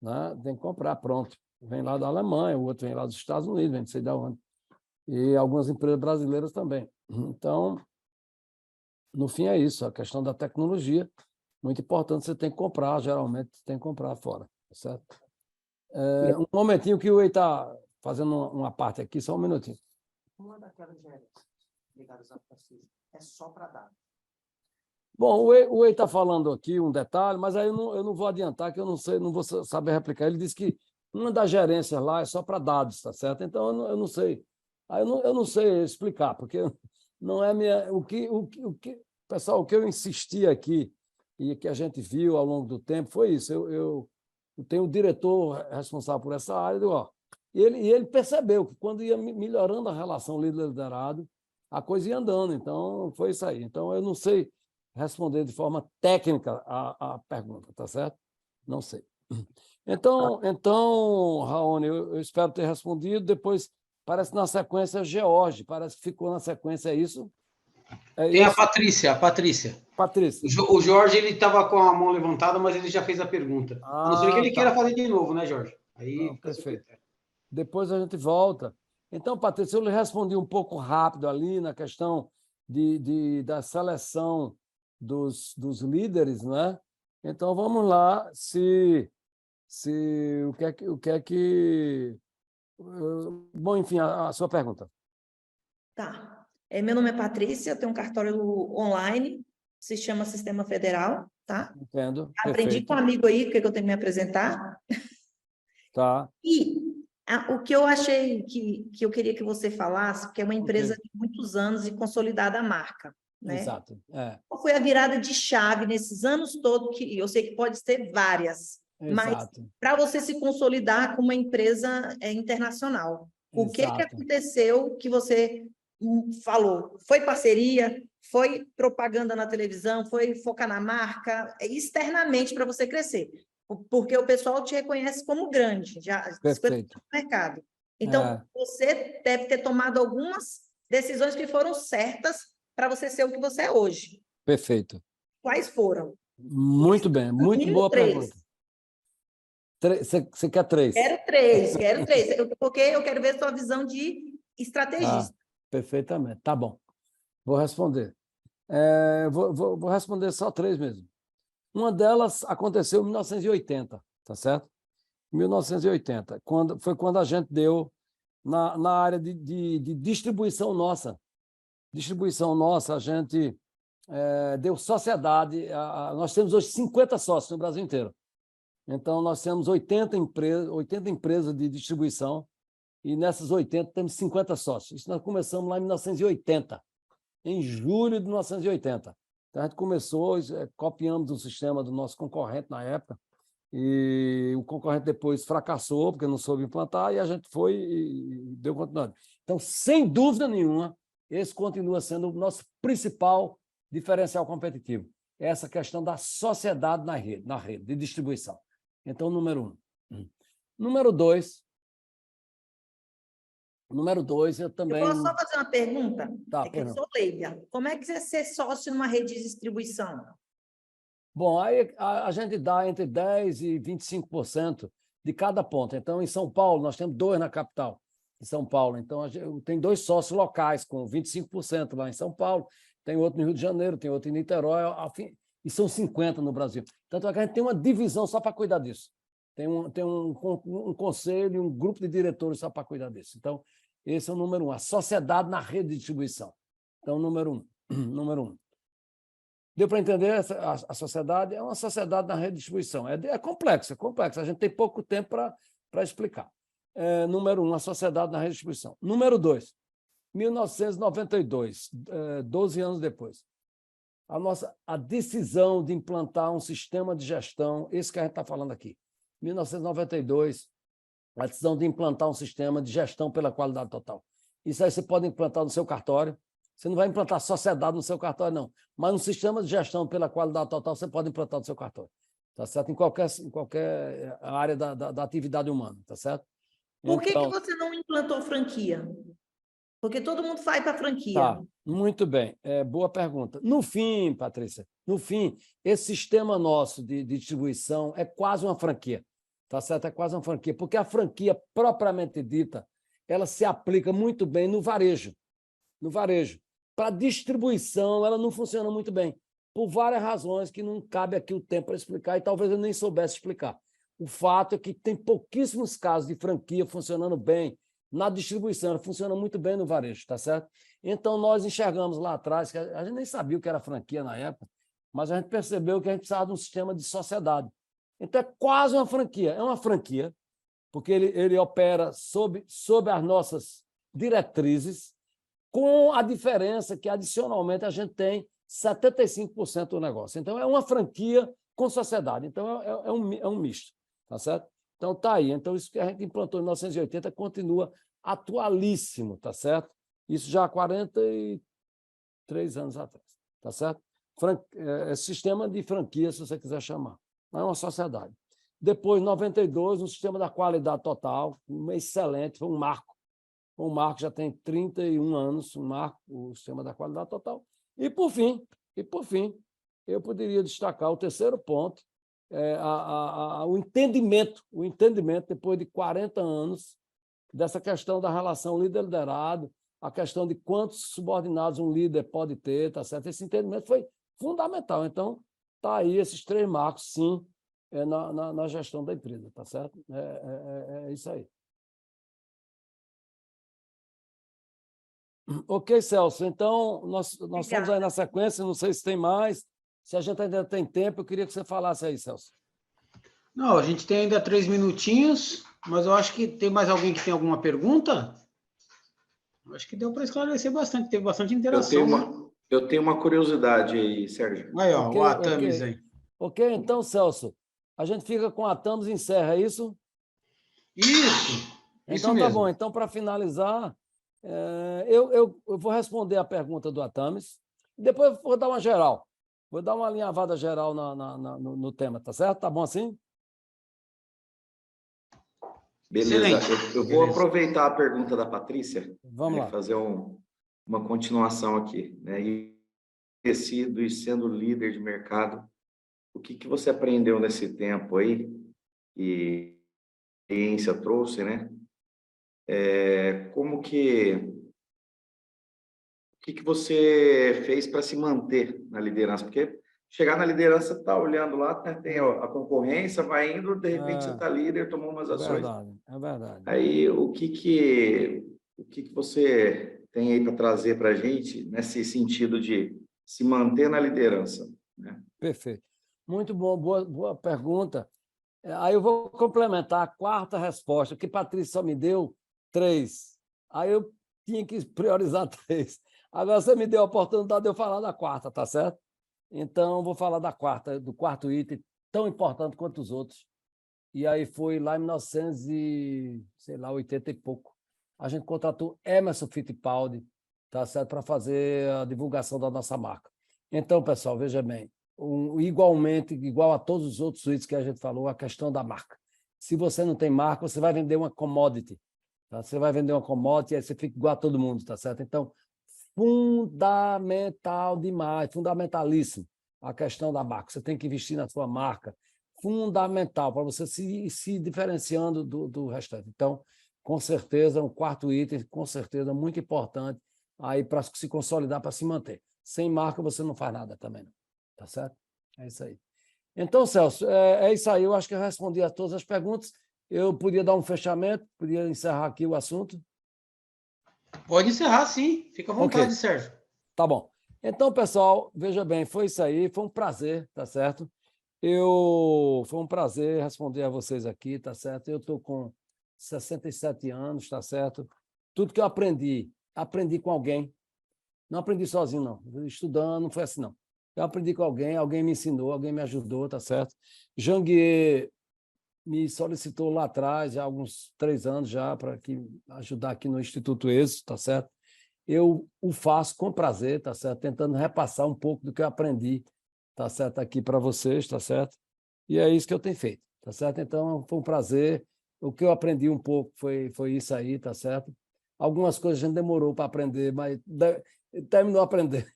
Né? Tem que comprar, pronto. Vem lá da Alemanha, o outro vem lá dos Estados Unidos, vem não sei de onde. E algumas empresas brasileiras também. Então, no fim é isso, a questão da tecnologia, muito importante, você tem que comprar, geralmente você tem que comprar fora, certo? Um momentinho que o Ei está fazendo uma parte aqui, só um minutinho. Uma daquelas gerências ligadas à Francisco é só para dados. Bom, o Ei está falando aqui um detalhe, mas aí eu não vou adiantar, que eu não vou saber replicar. Ele disse que uma das gerências lá é só para dados, tá certo? Então, eu não sei. Aí eu não sei explicar, porque não é minha... Pessoal, o que eu insisti aqui e que a gente viu ao longo do tempo foi isso. Eu tenho o diretor responsável por essa área, e ele percebeu que quando ia melhorando a relação líder-liderado, a coisa ia andando. Então, foi isso aí. Então, eu não sei responder de forma técnica a pergunta, tá certo? Não sei. Então, Raoni, eu espero ter respondido. Depois, parece na sequência, George, parece que ficou na sequência, é isso? Tem a Patrícia. Patrícia. O Jorge, ele estava com a mão levantada, mas ele já fez a pergunta. A não ser que ele queira fazer de novo, né, Jorge? Aí não, perfeito. Depois a gente volta. Então, Patrícia, eu lhe respondi um pouco rápido ali na questão da seleção dos líderes, não é? Então, vamos lá, o que é que... Bom, enfim, a sua pergunta. Tá. Meu nome é Patrícia, eu tenho um cartório online, se chama Sistema Federal, tá? Entendo. Aprendi Perfeito. com um amigo aí, porque eu tenho que me apresentar. Tá. E o que eu achei que eu queria que você falasse, porque é uma empresa de muitos anos e consolidada a marca, né? Exato. Qual foi a virada de chave nesses anos todos, que eu sei que pode ser várias, mas para você se consolidar como uma empresa internacional, o que aconteceu que você falou? Foi parceria? Foi propaganda na televisão? Foi focar na marca? Externamente para você crescer? Porque o pessoal te reconhece como grande, já 50% do mercado. Então, você deve ter tomado algumas decisões que foram certas para você ser o que você é hoje. Perfeito. Quais foram? Muito bem, muito boa pergunta. Você quer 3? Quero 3, porque eu quero ver a sua visão de estrategista. Perfeitamente, tá bom. Vou responder. Vou responder só 3 mesmo. Uma delas aconteceu em 1980, tá certo? 1980, foi quando a gente deu na área de distribuição nossa. Distribuição nossa, a gente deu sociedade. Nós temos hoje 50 sócios no Brasil inteiro. Então, nós temos 80 empresas de distribuição e nessas 80 temos 50 sócios. Isso nós começamos lá em 1980, em julho de 1980. Então, a gente começou, copiamos um sistema do nosso concorrente na época, e o concorrente depois fracassou, porque não soube implantar, e a gente foi e deu continuidade. Então, sem dúvida nenhuma, esse continua sendo o nosso principal diferencial competitivo. Essa questão da sociedade na rede de distribuição. Então, número 1. Número 2, eu também... Eu posso só fazer uma pergunta? Tá, que eu sou leiga. Como é que você é ser sócio numa rede de distribuição? Bom, aí a gente dá entre 10% e 25% de cada ponto. Então, em São Paulo, nós temos 2 na capital, em São Paulo. Então, tem 2 sócios locais, com 25% lá em São Paulo, tem outro no Rio de Janeiro, tem outro em Niterói, e são 50 no Brasil. Tanto é que a gente tem uma divisão só para cuidar disso. Tem um conselho e um grupo de diretores só para cuidar disso. Então, esse é o número 1, a sociedade na rede de distribuição. Então, número 1. Deu para entender? A sociedade é uma sociedade na rede de distribuição. É complexo. A gente tem pouco tempo para explicar. Número 1, a sociedade na rede de distribuição. Número 2, 1992, 12 anos depois. A decisão de implantar um sistema de gestão, esse que a gente está falando aqui. 1992, a decisão de implantar um sistema de gestão pela qualidade total. Isso aí você pode implantar no seu cartório. Você não vai implantar sociedade no seu cartório, não. Mas um sistema de gestão pela qualidade total você pode implantar no seu cartório. Tá certo? Em qualquer área da atividade humana. Tá certo? Por que você não implantou franquia? Porque todo mundo vai para a franquia. Tá, muito bem. Boa pergunta. No fim, Patrícia, esse sistema nosso de distribuição é quase uma franquia. Tá certo? É quase uma franquia. Porque a franquia, propriamente dita, ela se aplica muito bem no varejo. No varejo. Para distribuição, ela não funciona muito bem, por várias razões que não cabe aqui o tempo para explicar, e talvez eu nem soubesse explicar. O fato é que tem pouquíssimos casos de franquia funcionando bem na distribuição, ela funciona muito bem no varejo, tá certo? Então, nós enxergamos lá atrás, que a gente nem sabia o que era franquia na época, mas a gente percebeu que a gente precisava de um sistema de sociedade. Então, é quase uma franquia. É uma franquia, porque ele opera sob as nossas diretrizes, com a diferença que, adicionalmente, a gente tem 75% do negócio. Então, é uma franquia com sociedade. Então, é um misto, tá certo? Então, está aí. Então, isso que a gente implantou em 1980 continua atualíssimo, tá certo? Isso já há 43 anos atrás, tá certo? Sistema de franquia, se você quiser chamar. Não é uma sociedade. Depois, em 92, um sistema da qualidade total, excelente, foi um marco. O marco já tem 31 anos, o sistema da qualidade total. E, por fim, eu poderia destacar o terceiro ponto, o entendimento, depois de 40 anos, dessa questão da relação líder-liderado, a questão de quantos subordinados um líder pode ter, tá certo? Esse entendimento foi fundamental. Então, está aí esses 3 marcos, sim, na gestão da empresa, tá certo? É isso aí. Ok, Celso. Então, nós estamos aí na sequência, não sei se tem mais. Se a gente ainda tem tempo, eu queria que você falasse aí, Celso. Não, a gente tem ainda 3 minutinhos, mas eu acho que tem mais alguém que tem alguma pergunta? Acho que deu para esclarecer bastante, teve bastante interação. Eu tenho uma curiosidade aí, Sérgio. Aí, ó, o Atamis aí. Ok, então, Celso, a gente fica com a Atamis e encerra, é isso? Isso Então, mesmo. Tá bom. Então, para finalizar, eu vou responder a pergunta do Atamis, depois eu vou dar uma geral. Vou dar uma alinhavada geral no tema, tá certo? Tá bom assim? Beleza. Eu vou aproveitar a pergunta da Patrícia. Vamos lá. Fazer uma continuação aqui. Né? E sendo líder de mercado, o que você aprendeu nesse tempo aí? E a experiência trouxe, né? O que você fez para se manter na liderança? Porque chegar na liderança, está olhando lá, né, tem a concorrência, vai indo, de repente você está líder, tomou umas ações. É verdade. Aí, o que você tem aí para trazer para a gente nesse sentido de se manter na liderança? Né? Perfeito. Muito bom, boa pergunta. Aí eu vou complementar a quarta resposta, que Patrícia só me deu 3. Aí eu tinha que priorizar 3. Agora você me deu a oportunidade de eu falar da quarta, tá certo? Então, vou falar do quarto item, tão importante quanto os outros. E aí foi lá em 1980 e pouco. A gente contratou Emerson Fittipaldi, tá certo? Para fazer a divulgação da nossa marca. Então, pessoal, veja bem, igual a todos os outros itens que a gente falou, a questão da marca. Se você não tem marca, você vai vender uma commodity. Tá? Você vai vender uma commodity e aí você fica igual a todo mundo, tá certo? Então, fundamental demais, fundamentalíssimo a questão da marca. Você tem que investir na sua marca, fundamental para você se diferenciando do restante. Então, com certeza, um quarto item, com certeza, muito importante aí para se consolidar, para se manter. Sem marca, você não faz nada também, não. Tá certo? É isso aí. Então, Celso, é isso aí. Eu acho que eu respondi a todas as perguntas. Eu podia dar um fechamento, podia encerrar aqui o assunto. Pode encerrar, sim. Fica à vontade, Sérgio. Tá bom. Então, pessoal, veja bem, foi isso aí. Foi um prazer, tá certo? Foi um prazer responder a vocês aqui, tá certo? Eu estou com 67 anos, tá certo? Tudo que eu aprendi com alguém. Não aprendi sozinho, não. Estudando, não foi assim, não. Eu aprendi com alguém me ensinou, alguém me ajudou, tá certo? Janguier me solicitou lá atrás, já há alguns 3 anos já, para ajudar aqui no Instituto Êxito, tá certo? Eu o faço com prazer, tá certo? Tentando repassar um pouco do que eu aprendi, tá certo? Aqui para vocês, tá certo? E é isso que eu tenho feito, tá certo? Então, foi um prazer. O que eu aprendi um pouco foi isso aí, tá certo? Algumas coisas a gente demorou para aprender, mas terminou aprendendo,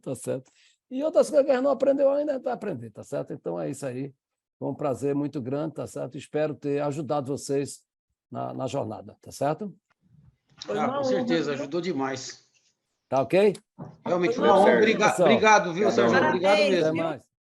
tá certo? E outras coisas que a gente não aprendeu ainda, vai aprender, tá certo? Então, é isso aí. Foi um prazer muito grande, tá certo? Espero ter ajudado vocês na jornada, tá certo? Com certeza, ajudou demais. Tá ok? Realmente foi uma honra. Obrigado, viu, Sérgio? Obrigado mesmo. Até mais.